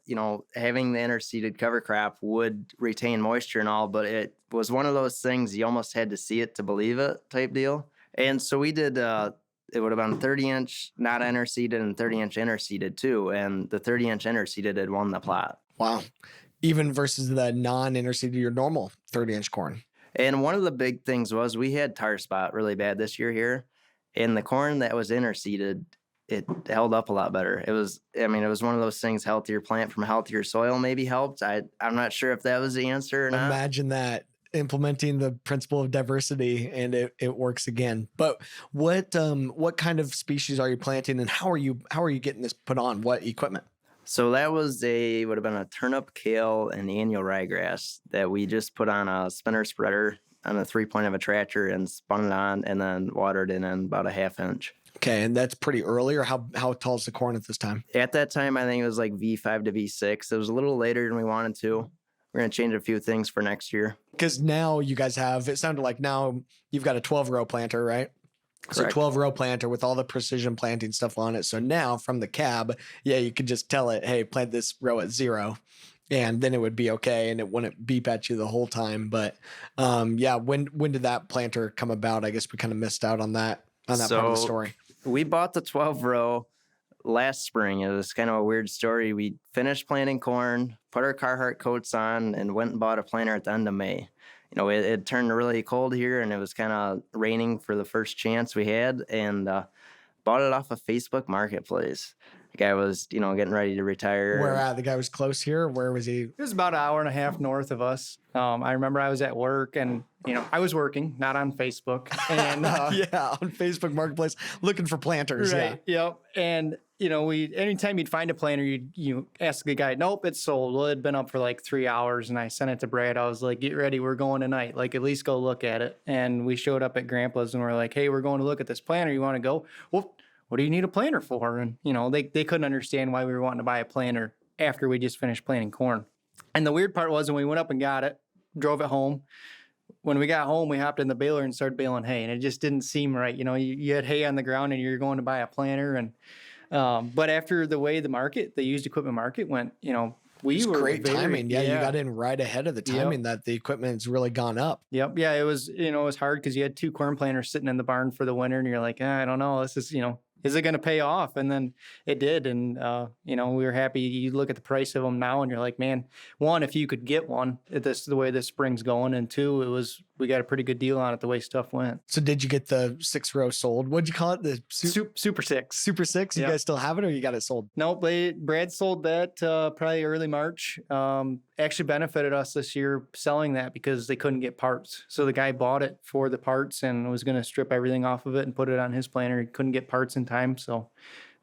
having the interseeded cover crop would retain moisture and all, but it was one of those things you almost had to see it to believe it type deal. And so we did, it would have been 30-inch not interseeded and 30-inch interseeded too. And the 30-inch interseeded had won the plot. Wow. Even versus the non-interseeded, your normal 30-inch corn. And one of the big things was we had tar spot really bad this year here. And the corn that was interseeded, it held up a lot better. It was one of those things, healthier plant from healthier soil maybe helped. I'm not sure if that was the answer or not. Imagine that, implementing the principle of diversity, and it works again. But what kind of species are you planting, and how are you getting this put on? What equipment? So that would have been a turnip, kale, and annual ryegrass that we just put on a spinner spreader on a 3-point of a tractor and spun it on and then watered it in about a 1/2 inch. Okay, and that's pretty early, or how tall is the corn at this time? At that time, I think it was like V5 to V6. It was a little later than we wanted to. We're going to change a few things for next year. Because now you guys it sounded like now you've got a 12-row planter, right? Correct. So 12-row planter with all the precision planting stuff on it. So now from the cab, you could just tell it, hey, plant this row at 0. And then it would be okay, and it wouldn't beep at you the whole time. But when did that planter come about? I guess we kind of missed out on that part of the story. We bought the 12-row last spring. It was kind of a weird story. We finished planting corn, put our Carhartt coats on, and went and bought a planter at the end of May. It turned really cold here, and it was kind of raining for the first chance we had, and bought it off of Facebook Marketplace. The guy was, getting ready to retire. Where at? The guy was close here? Where was he? It was about an hour and a half north of us. I remember I was at work, and I was working, not on Facebook. And on Facebook Marketplace, looking for planters. Right. Yeah. Yep. And anytime you'd find a planter, you ask the guy, nope, it's sold. Well, it had been up for like 3 hours, and I sent it to Brad. I was like, get ready, we're going tonight. Like, at least go look at it. And we showed up at Grandpa's, and we're like, hey, we're going to look at this planter. You want to go? Well, what do you need a planter for? And, they couldn't understand why we were wanting to buy a planter after we just finished planting corn. And the weird part was when we went up and got it, drove it home. When we got home, we hopped in the baler and started baling hay, and it just didn't seem right. You had hay on the ground, and you're going to buy a planter. And but after the way the used equipment market went, we were great timing. Yeah, you got in right ahead of the timing that the equipment's really gone up. Yep. Yeah, it was it was hard because you had 2 corn planters sitting in the barn for the winter, and you're like, I don't know, this is is it going to pay off? And then it did. And, we were happy. You look at the price of them now and you're like, man, one, if you could get one, the way this spring's going. And 2, we got a pretty good deal on it the way stuff went. So did you get the 6-row sold? What'd you call it? The Super 6. Super 6? You guys still have it, or you got it sold? No, Brad sold that probably early March. Actually benefited us this year selling that because they couldn't get parts. So the guy bought it for the parts and was going to strip everything off of it and put it on his planter. He couldn't get parts in time. So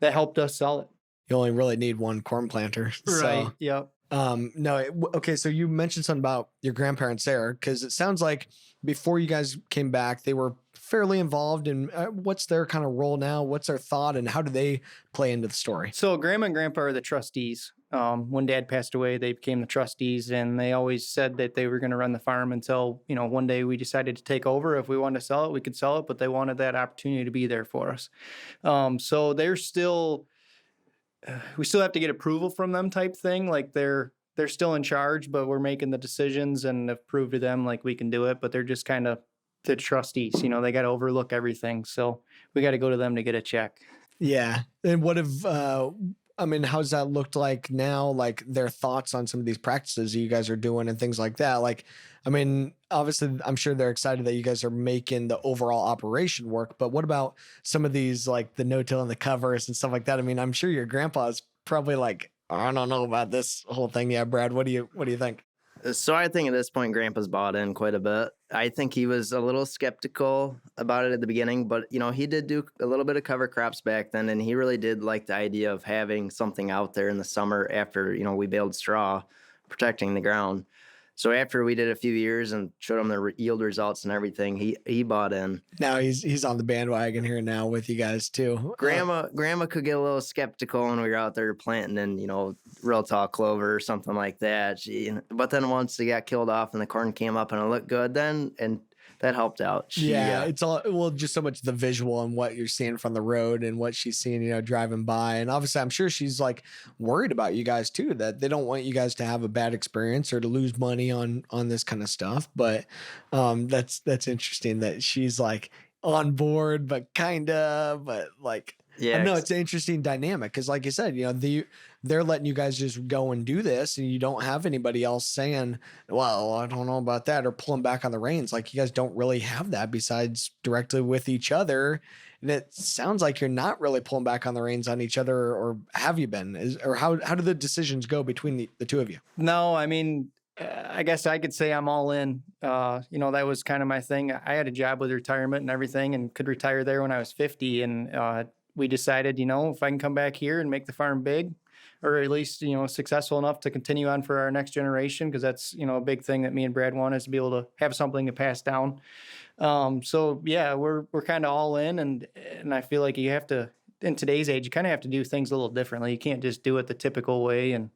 that helped us sell it. You only really need one corn planter. Right. So, yep. Okay. So you mentioned something about your grandparents there, because it sounds like before you guys came back, they were fairly involved in what's their kind of role now? What's their thought, and how do they play into the story? So Grandma and Grandpa are the trustees. When Dad passed away, they became the trustees, and they always said that they were going to run the farm until, one day we decided to take over. If we wanted to sell it, we could sell it, but they wanted that opportunity to be there for us. So they're still, we still have to get approval from them type thing. Like they're still in charge, but we're making the decisions and have proved to them like we can do it, but they're just kind of the trustees, they got to overlook everything. So we got to go to them to get a check. Yeah. And what have, how's that looked like now? Like their thoughts on some of these practices you guys are doing and things like that. Like, obviously I'm sure they're excited that you guys are making the overall operation work, but what about some of these, like the no-till and the covers and stuff like that? I'm sure your grandpa's probably like, I don't know about this whole thing. Yeah. Brad, what do you think? So I think at this point, Grandpa's bought in quite a bit. I think he was a little skeptical about it at the beginning, but he did do a little bit of cover crops back then, and he really did like the idea of having something out there in the summer after we baled straw, protecting the ground. So after we did a few years and showed him the yield results and everything, he bought in. Now he's on the bandwagon here now with you guys too. Grandma could get a little skeptical when we were out there planting in, real tall clover or something like that. But then once they got killed off and the corn came up and it looked good, and that helped out. It's all just so much the visual and what you're seeing from the road and what she's seeing, driving by. And obviously I'm sure she's like worried about you guys too, that they don't want you guys to have a bad experience or to lose money on this kind of stuff. But that's interesting that she's like on board, but like, yeah, no, it's an interesting dynamic. Cause like you said, they're letting you guys just go and do this, and you don't have anybody else saying, well, I don't know about that, or pulling back on the reins. Like you guys don't really have that besides directly with each other. And it sounds like you're not really pulling back on the reins on each other, or have you been? Or how do the decisions go between the two of you? No, I guess I could say I'm all in. That was kind of my thing. I had a job with retirement and everything and could retire there when I was 50. And we decided, if I can come back here and make the farm big, or at least, successful enough to continue on for our next generation, because that's, a big thing that me and Brad want, is to be able to have something to pass down. So yeah, we're kind of all in, and I feel like you have to, in today's age, you kind of have to do things a little differently. You can't just do it the typical way. And,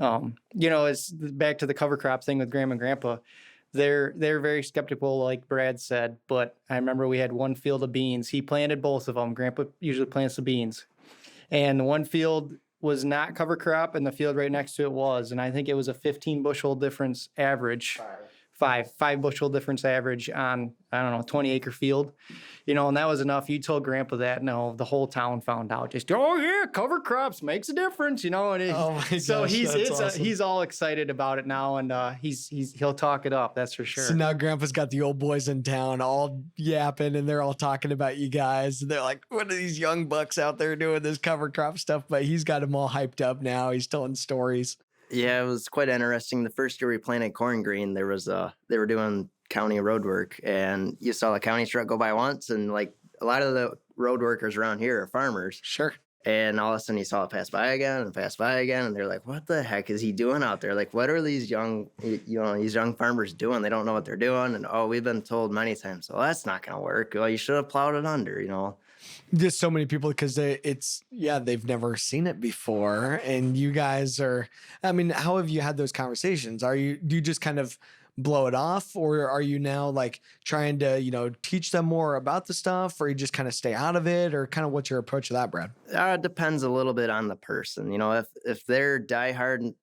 it's back to the cover crop thing with Grandma and Grandpa. They're very skeptical, like Brad said, but I remember we had one field of beans. He planted both of them. Grandpa usually plants the beans. And one field was not cover crop, and the field right next to it was. And I think it was a 15 bushel difference average. Five bushel difference average on, 20-acre field. And that was enough. You told Grandpa that, no, the whole town found out. Just, oh yeah, cover crops makes a difference, And so he's all excited about it now, and he'll talk it up, that's for sure. So now Grandpa's got the old boys in town all yapping, and they're all talking about you guys. They're like, what are these young bucks out there doing this cover crop stuff? But he's got them all hyped up now. He's telling stories. Yeah, it was quite interesting. The first year we planted corn green, they were doing county road work, and you saw the county truck go by once, and like a lot of the road workers around here are farmers. Sure. And all of a sudden you saw it pass by again, and they're like, what the heck is he doing out there? Like, what are these young farmers doing? They don't know what they're doing. And we've been told many times, well, that's not going to work. Well, you should have plowed it under, Just so many people, because they've never seen it before. And you guys are, how have you had those conversations? Do you just kind of blow it off, or are you now like trying to, teach them more about the stuff, or you just kind of stay out of it, or kind of what's your approach to that, Brad? It depends a little bit on the person. If they're diehard,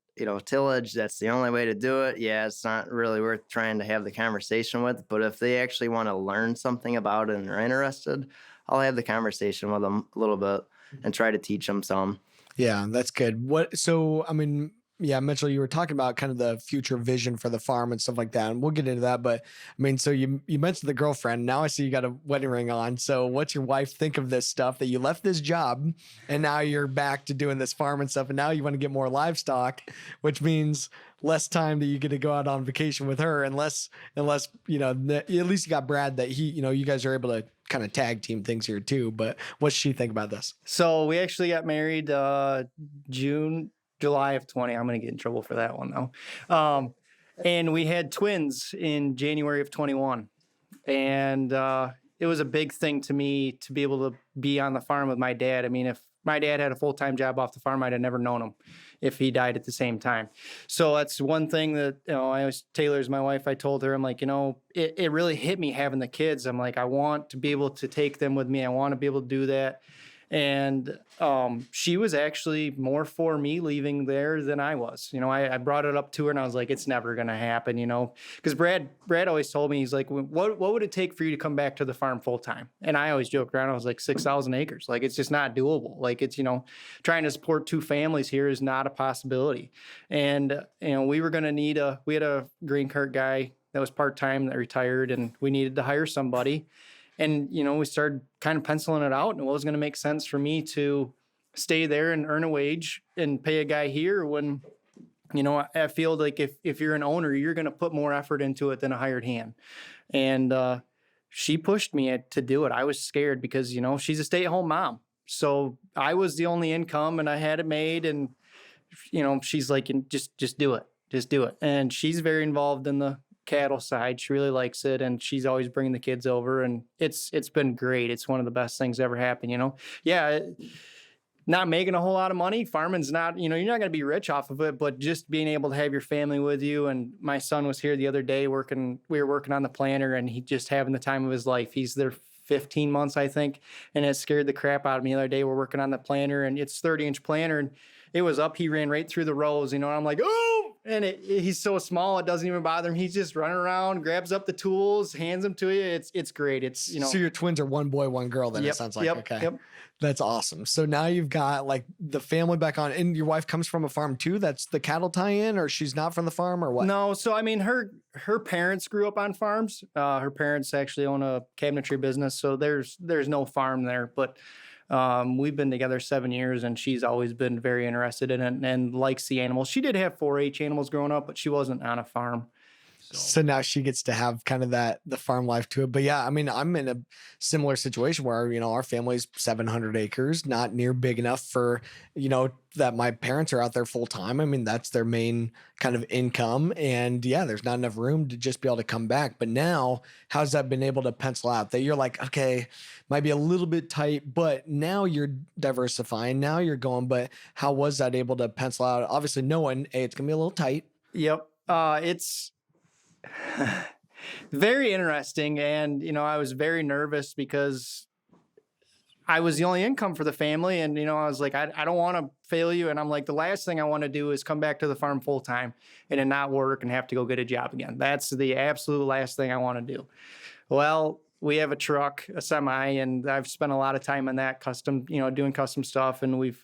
tillage, that's the only way to do it. Yeah, it's not really worth trying to have the conversation with. But if they actually want to learn something about it and are interested, I'll have the conversation with them a little bit and try to teach them some. Yeah, that's good. Yeah, Mitchell, you were talking about kind of the future vision for the farm and stuff like that, and we'll get into that. But so you mentioned the girlfriend. Now I see you got a wedding ring on. So what's your wife think of this stuff, that you left this job and now you're back to doing this farm and stuff, and now you want to get more livestock, which means less time that you get to go out on vacation with her, unless at least you got Brad, that you guys are able to kind of tag team things here too. But what's she think about this? So we actually got married July of 20. I'm going to get in trouble for that one though. And we had twins in January of 21. And it was a big thing to me to be able to be on the farm with my dad. If my dad had a full-time job off the farm, I'd have never known him if he died at the same time. So that's one thing that, I always, Taylor's my wife, I told her, I'm like, it really hit me having the kids. I'm like, I want to be able to take them with me. I want to be able to do that. And she was actually more for me leaving there than I was. You know, I brought it up to her and I was like, it's never going to happen, you know, because Brad always told me, he's like, what would it take for you to come back to the farm full time? And I always joked around. I was like, 6,000 acres. Like, it's just not doable. Like, it's, you know, trying to support 2 families here is not a possibility. And, you know, we had a grain cart guy that was part-time that retired, and we needed to hire somebody. And, you know, we started kind of penciling it out, and it was going to make sense for me to stay there and earn a wage and pay a guy here when, you know, I feel like if you're an owner, you're going to put more effort into it than a hired hand. And she pushed me to do it. I was scared because, you know, she's a stay-at-home mom. So I was the only income and I had it made. And, you know, she's like, just do it. Just do it. And she's very involved in the cattle side. She really likes it, and she's always bringing the kids over, and it's been great. It's one of the best things ever happened, you know. Yeah, not making a whole lot of money. Farming's not, you know, you're not going to be rich off of it, but just being able to have your family with you. And my son was here the other day we were working on the planter, and he just having the time of his life. He's there 15 months, I think, and it scared the crap out of me the other day. We're working on the planter, and it's 30-inch planter, and it was up. He ran right through the rows, you know, and I'm like, oh, and he's so small, it doesn't even bother him. He's just running around, grabs up the tools, hands them to you. It's great. It's, you know. So your twins are one boy, one girl, then. It sounds like. Okay. Yep. That's awesome. So now you've got like the family back on, and your wife comes from a farm too. That's the cattle tie-in, or she's not from the farm, or what? No. So, I mean, her parents grew up on farms. Her parents actually own a cabinetry business. So there's no farm there, but we've been together 7 years, and she's always been very interested in it and likes the animals. She did have 4-H animals growing up, but she wasn't on a farm. So now she gets to have kind of the farm life to it. But yeah, I mean, I'm in a similar situation where, you know, our family's 700 acres, not near big enough for, you know, that my parents are out there full time. I mean, that's their main kind of income. And yeah, there's not enough room to just be able to come back. But now, how's that been able to pencil out that you're like, okay, might be a little bit tight, but now you're diversifying. Now you're going, but how was that able to pencil out? Obviously knowing, hey, it's going to be a little tight. Yep. It's very interesting. And, you know, I was very nervous because I was the only income for the family. And, you know, I was like, I don't want to fail you. And I'm like, the last thing I want to do is come back to the farm full time and then not work and have to go get a job again. That's the absolute last thing I want to do. Well, we have a truck, a semi, and I've spent a lot of time on that custom, you know, doing custom stuff. And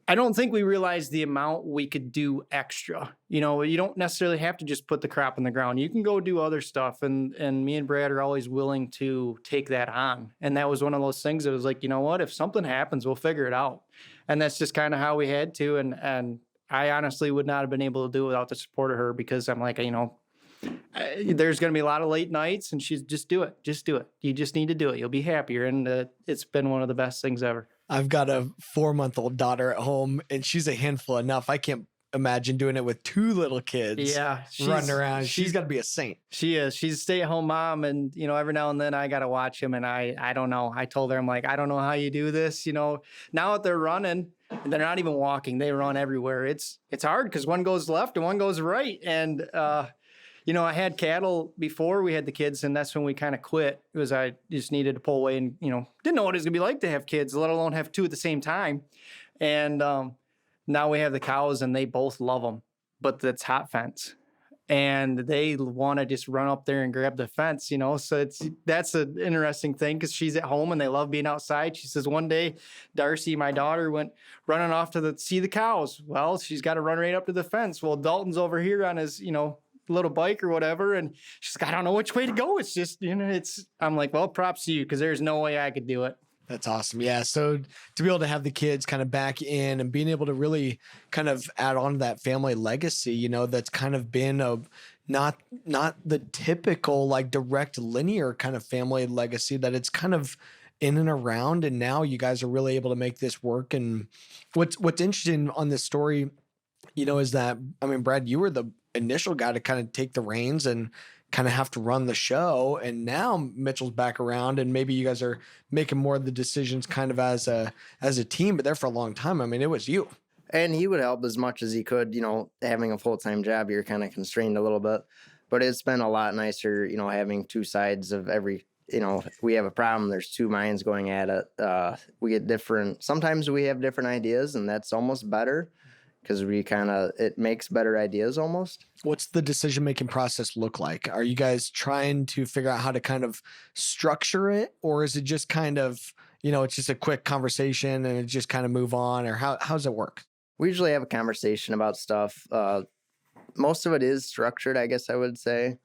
I don't think we realized the amount we could do extra. You know, you don't necessarily have to just put the crop in the ground. You can go do other stuff. And me and Brad are always willing to take that on. And that was one of those things that was like, you know what, if something happens, we'll figure it out. And that's just kind of how we had to. And I honestly would not have been able to do it without the support of her, because I'm like, you know, there's going to be a lot of late nights, and she's just do it. Just do it. You just need to do it. You'll be happier. And it's been one of the best things ever. I've got a 4-month-old daughter at home, and she's a handful enough. I can't imagine doing it with 2 little kids. Yeah, running around. She's got to be a saint. She is. She's a stay-at-home mom, and you know, every now and then I got to watch him, and I don't know. I told her, I'm like, I don't know how you do this. You know, now that they're running, they're not even walking. They run everywhere. It's hard because one goes left and one goes right, and you know, I had cattle before we had the kids, and that's when we kind of quit. It was I just needed to pull away, and, you know, didn't know what it was going to be like to have kids, let alone have 2 at the same time. And now we have the cows, and they both love them, but it's hot fence. And they want to just run up there and grab the fence, you know. So that's an interesting thing because she's at home and they love being outside. She says one day, Darcy, my daughter, went running off to see the cows. Well, she's got to run right up to the fence. Well, Dalton's over here on his, you know, little bike or whatever, and she's like, I don't know which way to go. It's just, you know, I'm like, well, props to you, because there's no way I could do it. That's awesome. Yeah. So to be able to have the kids kind of back in and being able to really kind of add on to that family legacy, you know, that's kind of been not the typical like direct linear kind of family legacy, that it's kind of in and around. And now you guys are really able to make this work. And what's interesting on this story, you know, is that, I mean, Brad, you were the initial guy to kind of take the reins and kind of have to run the show. And now Mitchell's back around, and maybe you guys are making more of the decisions kind of as a team, but there for a long time, I mean, it was you. And he would help as much as he could. You know, having a full-time job, you're kind of constrained a little bit, but it's been a lot nicer, you know, having 2 sides of every we have a problem, there's two minds going at it. Sometimes we have different ideas, and that's almost better because it makes better ideas almost. What's the decision-making process look like? Are you guys trying to figure out how to kind of structure it, or is it just kind of, it's just a quick conversation and it just kind of move on, or how does it work? We usually have a conversation about stuff. Most of it is structured, I guess I would say.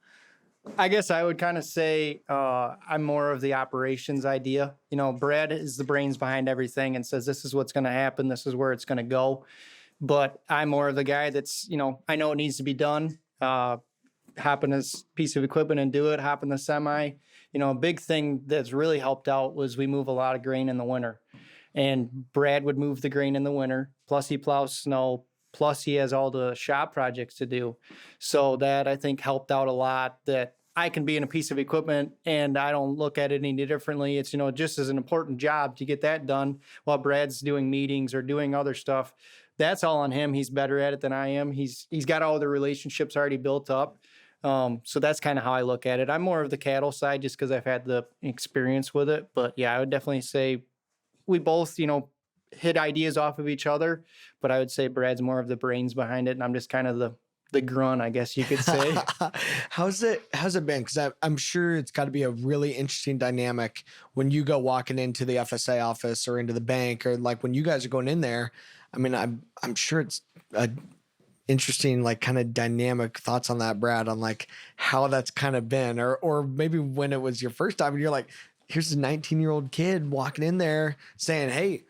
I guess I would kind of say I'm more of the operations idea. Brad is the brains behind everything and says, this is what's going to happen. This is where it's going to go. But I'm more of the guy that's, I know it needs to be done. Hop in this piece of equipment and do it. Hop in the semi. A big thing that's really helped out was we move a lot of grain in the winter. And Brad would move the grain in the winter. Plus he plows snow. Plus he has all the shop projects to do. So that I think helped out a lot, that I can be in a piece of equipment and I don't look at it any differently. It's, just as an important job to get that done while Brad's doing meetings or doing other stuff. That's all on him. He's better at it than I am. He's got all the relationships already built up. So that's kind of how I look at it. I'm more of the cattle side just because I've had the experience with it. But yeah, I would definitely say we both, hit ideas off of each other, but I would say Brad's more of the brains behind it, and I'm just kind of the grunt, I guess you could say. How's it been? Because I'm sure it's got to be a really interesting dynamic when you go walking into the FSA office or into the bank, or like when you guys are going in there. I mean, I'm sure it's a interesting, like, kind of dynamic. Thoughts on that, Brad, on like how that's kind of been, or maybe when it was your first time and you're like, here's a 19-year-old kid walking in there saying, hey,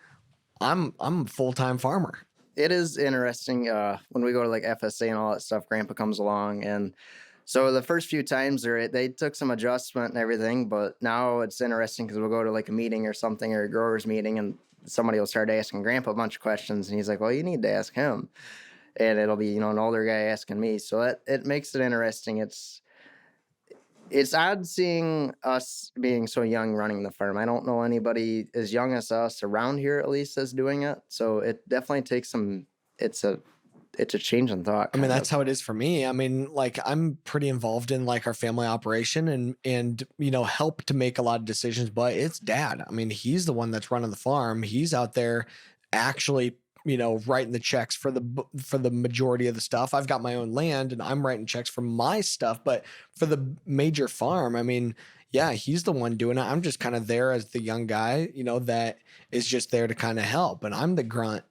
I'm a full-time farmer. It is interesting when we go to like FSA and all that stuff. Grandpa comes along, and so the first few times they took some adjustment and everything, but now it's interesting because we'll go to like a meeting or something, or a growers meeting, and somebody will start asking Grandpa a bunch of questions, and he's like, well, you need to ask him, and it'll be an older guy asking me. So it makes it interesting. It's odd seeing us being so young running the farm. I don't know anybody as young as us around here, at least, as doing it. So it definitely takes it's a change in thought. I mean, that's how it is for me. I mean, like, I'm pretty involved in like our family operation and help to make a lot of decisions, but it's Dad. I mean, he's the one that's running the farm. He's out there actually writing the checks for the majority of the stuff. I've got my own land and I'm writing checks for my stuff, but for the major farm, I mean, yeah, he's the one doing it. I'm just kind of there as the young guy, that is just there to kind of help. And I'm the grunt,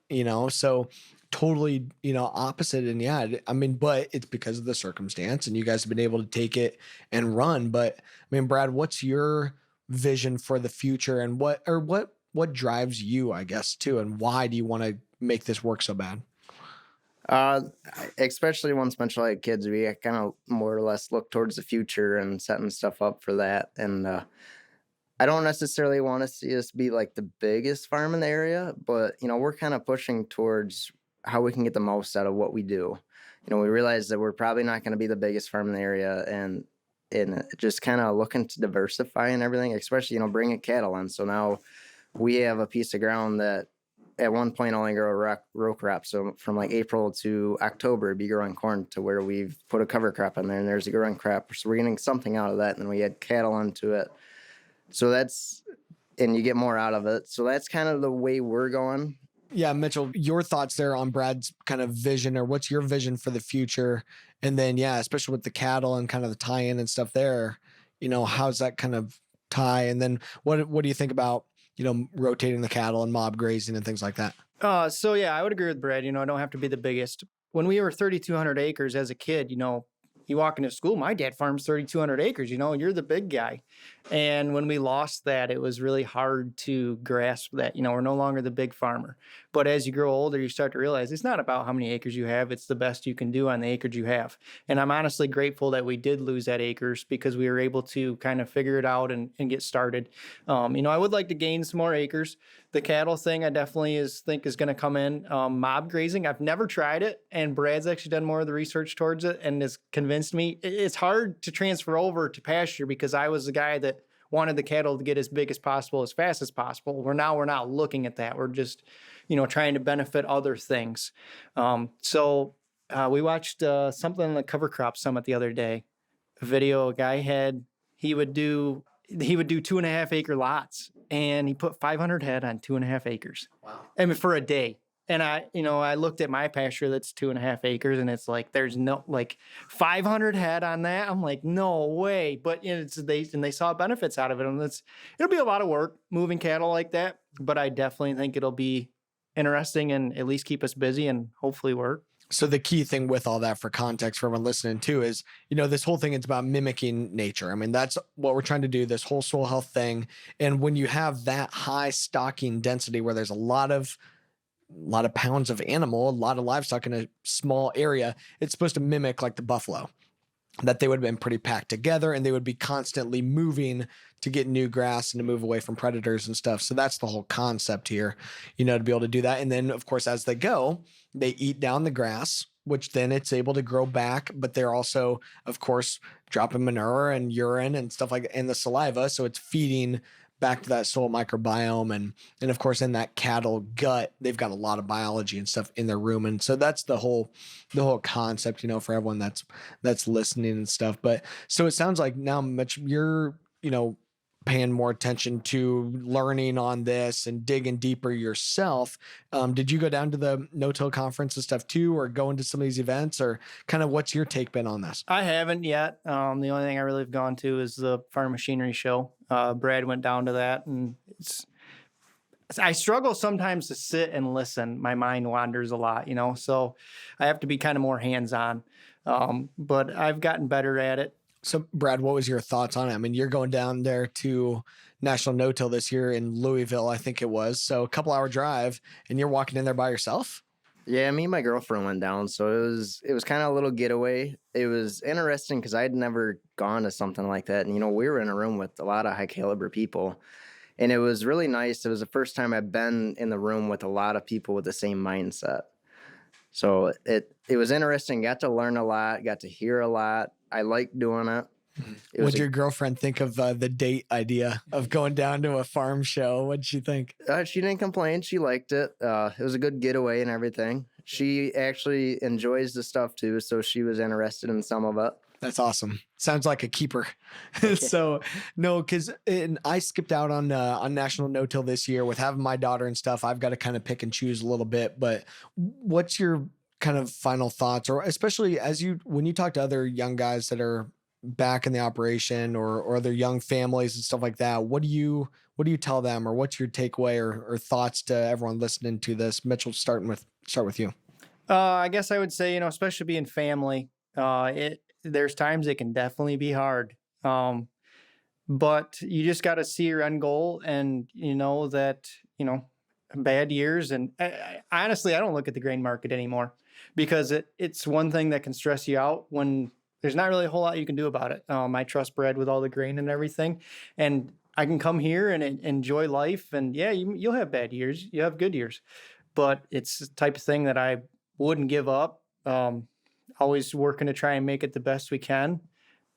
so totally, opposite. And yeah, I mean, but it's because of the circumstance and you guys have been able to take it and run. But I mean, Brad, what's your vision for the future, and what drives you, I guess, too? And why do you want to make this work so bad? Especially once Mitchell had kids, we kind of more or less look towards the future and setting stuff up for that. And I don't necessarily want to see us be like the biggest farm in the area, but we're kind of pushing towards how we can get the most out of what we do. We realize that we're probably not going to be the biggest farm in the area, and just kind of looking to diversify and everything, especially bringing cattle in. So now we have a piece of ground that at one point only grow row crop. So from like April to October, it'd be growing corn, to where we've put a cover crop in there and there's a growing crop. So we're getting something out of that. And then we add cattle into it. So and you get more out of it. So that's kind of the way we're going. Yeah, Mitchell, your thoughts there on Brad's kind of vision, or what's your vision for the future? And then, yeah, especially with the cattle and kind of the tie-in and stuff there, how's that kind of tie? And then what do you think about, rotating the cattle and mob grazing and things like that? So yeah, I would agree with Brad. I don't have to be the biggest. When we were 3,200 acres as a kid, you walk into school, my dad farms 3,200 acres, you're the big guy. And when we lost that, it was really hard to grasp that, we're no longer the big farmer. But as you grow older, you start to realize it's not about how many acres you have. It's the best you can do on the acreage you have. And I'm honestly grateful that we did lose that acres, because we were able to kind of figure it out and get started. I would like to gain some more acres. The cattle thing, I definitely think is going to come in. Mob grazing, I've never tried it. And Brad's actually done more of the research towards it and has convinced me. It's hard to transfer over to pasture, because I was the guy that wanted the cattle to get as big as possible, as fast as possible. We're not looking at that. We're just, trying to benefit other things. So we watched something on the Cover Crop Summit the other day, a video a guy had. He would do he would do 2.5 acre lots, and he put 500 head on 2.5 acres. Wow. I mean, for a day. And I looked at my pasture that's 2.5 acres, and it's like there's no 500 head on that. I'm like, no way. But they saw benefits out of it, and it'll be a lot of work moving cattle like that. But I definitely think it'll be interesting and at least keep us busy and hopefully work. So the key thing with all that, for context for everyone listening too, is, this whole thing is about mimicking nature. I mean, that's what we're trying to do, this whole soil health thing. And when you have that high stocking density where there's a lot of pounds of animal, a lot of livestock in a small area, it's supposed to mimic like the buffalo, that they would have been pretty packed together and they would be constantly moving to get new grass and to move away from predators and stuff. So that's the whole concept here, to be able to do that. And then of course, as they go, they eat down the grass, which then it's able to grow back, but they're also, of course, dropping manure and urine and stuff like that, and the saliva. So it's feeding back to that soil microbiome. And of course, in that cattle gut, they've got a lot of biology and stuff in their rumen. So that's the whole concept, for everyone that's listening and stuff. But so it sounds like now, Mitch, you're, paying more attention to learning on this and digging deeper yourself. Did you go down to the no-till conference and stuff too, or go into some of these events, or kind of what's your take been on this? I haven't yet. The only thing I really have gone to is the farm machinery show. Brad went down to that, and I struggle sometimes to sit and listen. My mind wanders a lot, so I have to be kind of more hands-on. But I've gotten better at it. So Brad, what was your thoughts on it? I mean, you're going down there to National No-Till this year in Louisville, I think it was. So a couple hour drive, and you're walking in there by yourself? Yeah, me and my girlfriend went down, so it was kind of a little getaway. It was interesting because I'd never gone to something like that, and we were in a room with a lot of high caliber people, and it was really nice. It was the first time I've been in the room with a lot of people with the same mindset. So it was interesting. Got to learn a lot. Got to hear a lot. I liked doing it. What did your girlfriend think of the date idea of going down to a farm show? What did she think? She didn't complain. She liked it. It was a good getaway and everything. She actually enjoys the stuff too, so she was interested in some of it. That's awesome. Sounds like a keeper. So no, because I skipped out on National No-Till this year with having my daughter and stuff. I've got to kind of pick and choose a little bit. But what's your kind of final thoughts, or especially when you talk to other young guys that are back in the operation or other young families and stuff like that, what do you tell them, or what's your takeaway or thoughts to everyone listening to this? Mitchell, start with you. I guess I would say, especially being family, there's times it can definitely be hard. But you just got to see your end goal, and that, bad years. And honestly, I don't look at the grain market anymore, because it's one thing that can stress you out when there's not really a whole lot you can do about it. I trust Brad with all the grain and everything, and I can come here and enjoy life. And yeah, you'll have bad years, you have good years, but it's the type of thing that I wouldn't give up. Always working to try and make it the best we can.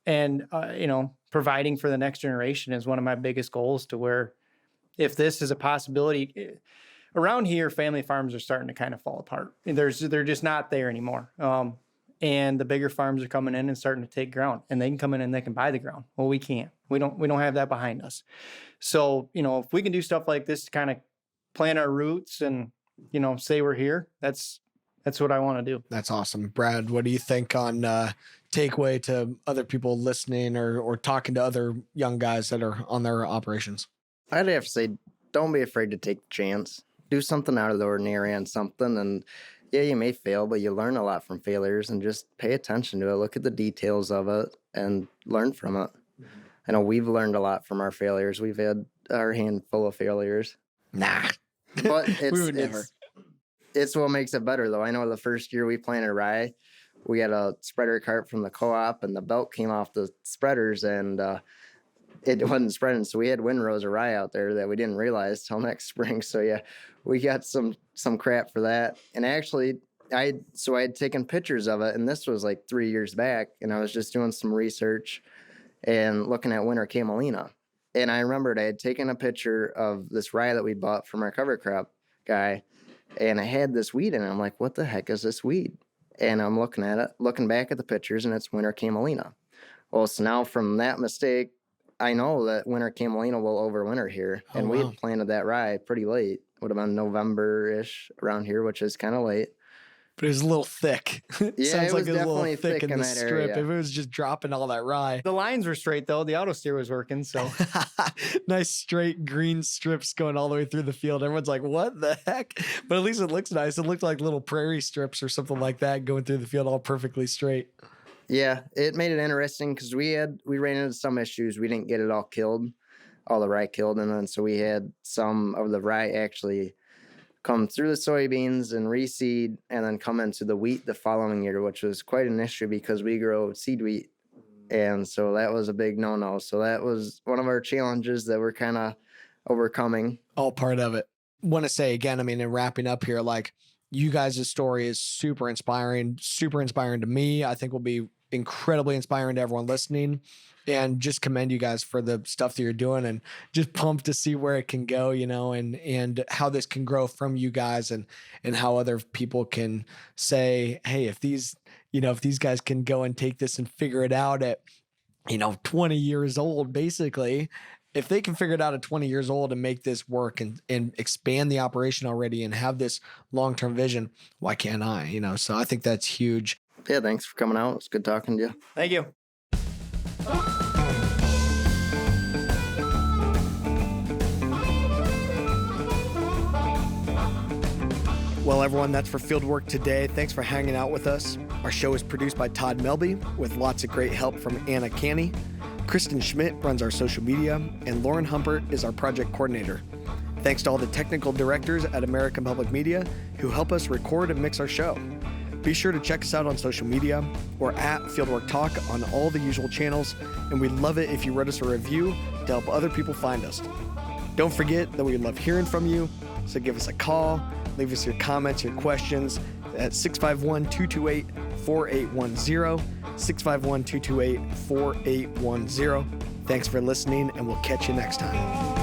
And, providing for the next generation is one of my biggest goals, to where if this is a possibility around here, family farms are starting to kind of fall apart. They're just not there anymore. And the bigger farms are coming in and starting to take ground, and they can come in and they can buy the ground. Well, we can't. We don't have that behind us. So, if we can do stuff like this to kind of plant our roots and, say we're here, that's what I want to do. That's awesome. Brad, what do you think on takeaway to other people listening or talking to other young guys that are on their operations? I'd have to say, don't be afraid to take the chance. Do something out of the ordinary on something, and yeah, you may fail, but you learn a lot from failures, and just pay attention to it. Look at the details of it and learn from it. I know we've learned a lot from our failures. We've had our hand full of failures. Nah. But we would never. It's what makes it better, though. I know the first year we planted rye, we had a spreader cart from the co-op, and the belt came off the spreaders, and it wasn't spreading. So we had windrows of rye out there that we didn't realize till next spring. So yeah, we got some crap for that. And actually, I had taken pictures of it, and this was like 3 years back, and I was just doing some research and looking at winter camelina. And I remembered I had taken a picture of this rye that we bought from our cover crop guy, and I had this weed in it. I'm like, what the heck is this weed? And I'm looking at it, looking back at the pictures, and it's winter camelina. Well, so now from that mistake, I know that winter camelina will overwinter here. Oh, And we wow. had planted that rye pretty late. Would have been November-ish around here, which is kind of late. But it was a little thick. Yeah, Sounds it like was it was a little definitely thick thick in in the that strip. area. If it was just dropping all that rye. The lines were straight though. The auto steer was working. So Nice straight green strips going all the way through the field. Everyone's like, what the heck? But at least it looks nice. It looked like little prairie strips or something like that going through the field all perfectly straight. Yeah, it made it interesting because we ran into some issues. We didn't get it all killed, all the rye killed. And then so we had some of the rye actually come through the soybeans and reseed and then come into the wheat the following year, which was quite an issue because we grow seed wheat. And so that was a big no-no. So that was one of our challenges that we're kind of overcoming. All part of it. Want to say again, I mean, in wrapping up here, like you guys' story is super inspiring to me. I think will be incredibly inspiring to everyone listening, and just commend you guys for the stuff that you're doing, and just pumped to see where it can go, you know, and how this can grow from you guys, and how other people can say, hey, if these guys can go and take this and figure it out at, 20 years old, basically, if they can figure it out at 20 years old and make this work and expand the operation already and have this long-term vision, why can't I? So I think that's huge. Yeah, thanks for coming out. It's good talking to you. thank you. Well, everyone, that's for Fieldwork today. Thanks for hanging out with us. Our show is produced by Todd Melby with lots of great help from Anna Canny. Kristen Schmidt runs our social media, and Lauren Humpert is our project coordinator. Thanks to all the technical directors at American Public Media who help us record and mix our show. Be sure to check us out on social media or at Fieldwork Talk on all the usual channels, and we'd love it if you wrote us a review to help other people find us. Don't forget that we love hearing from you, so give us a call, leave us your comments, your questions at 651-228-4810, 651-228-4810. Thanks for listening, and we'll catch you next time.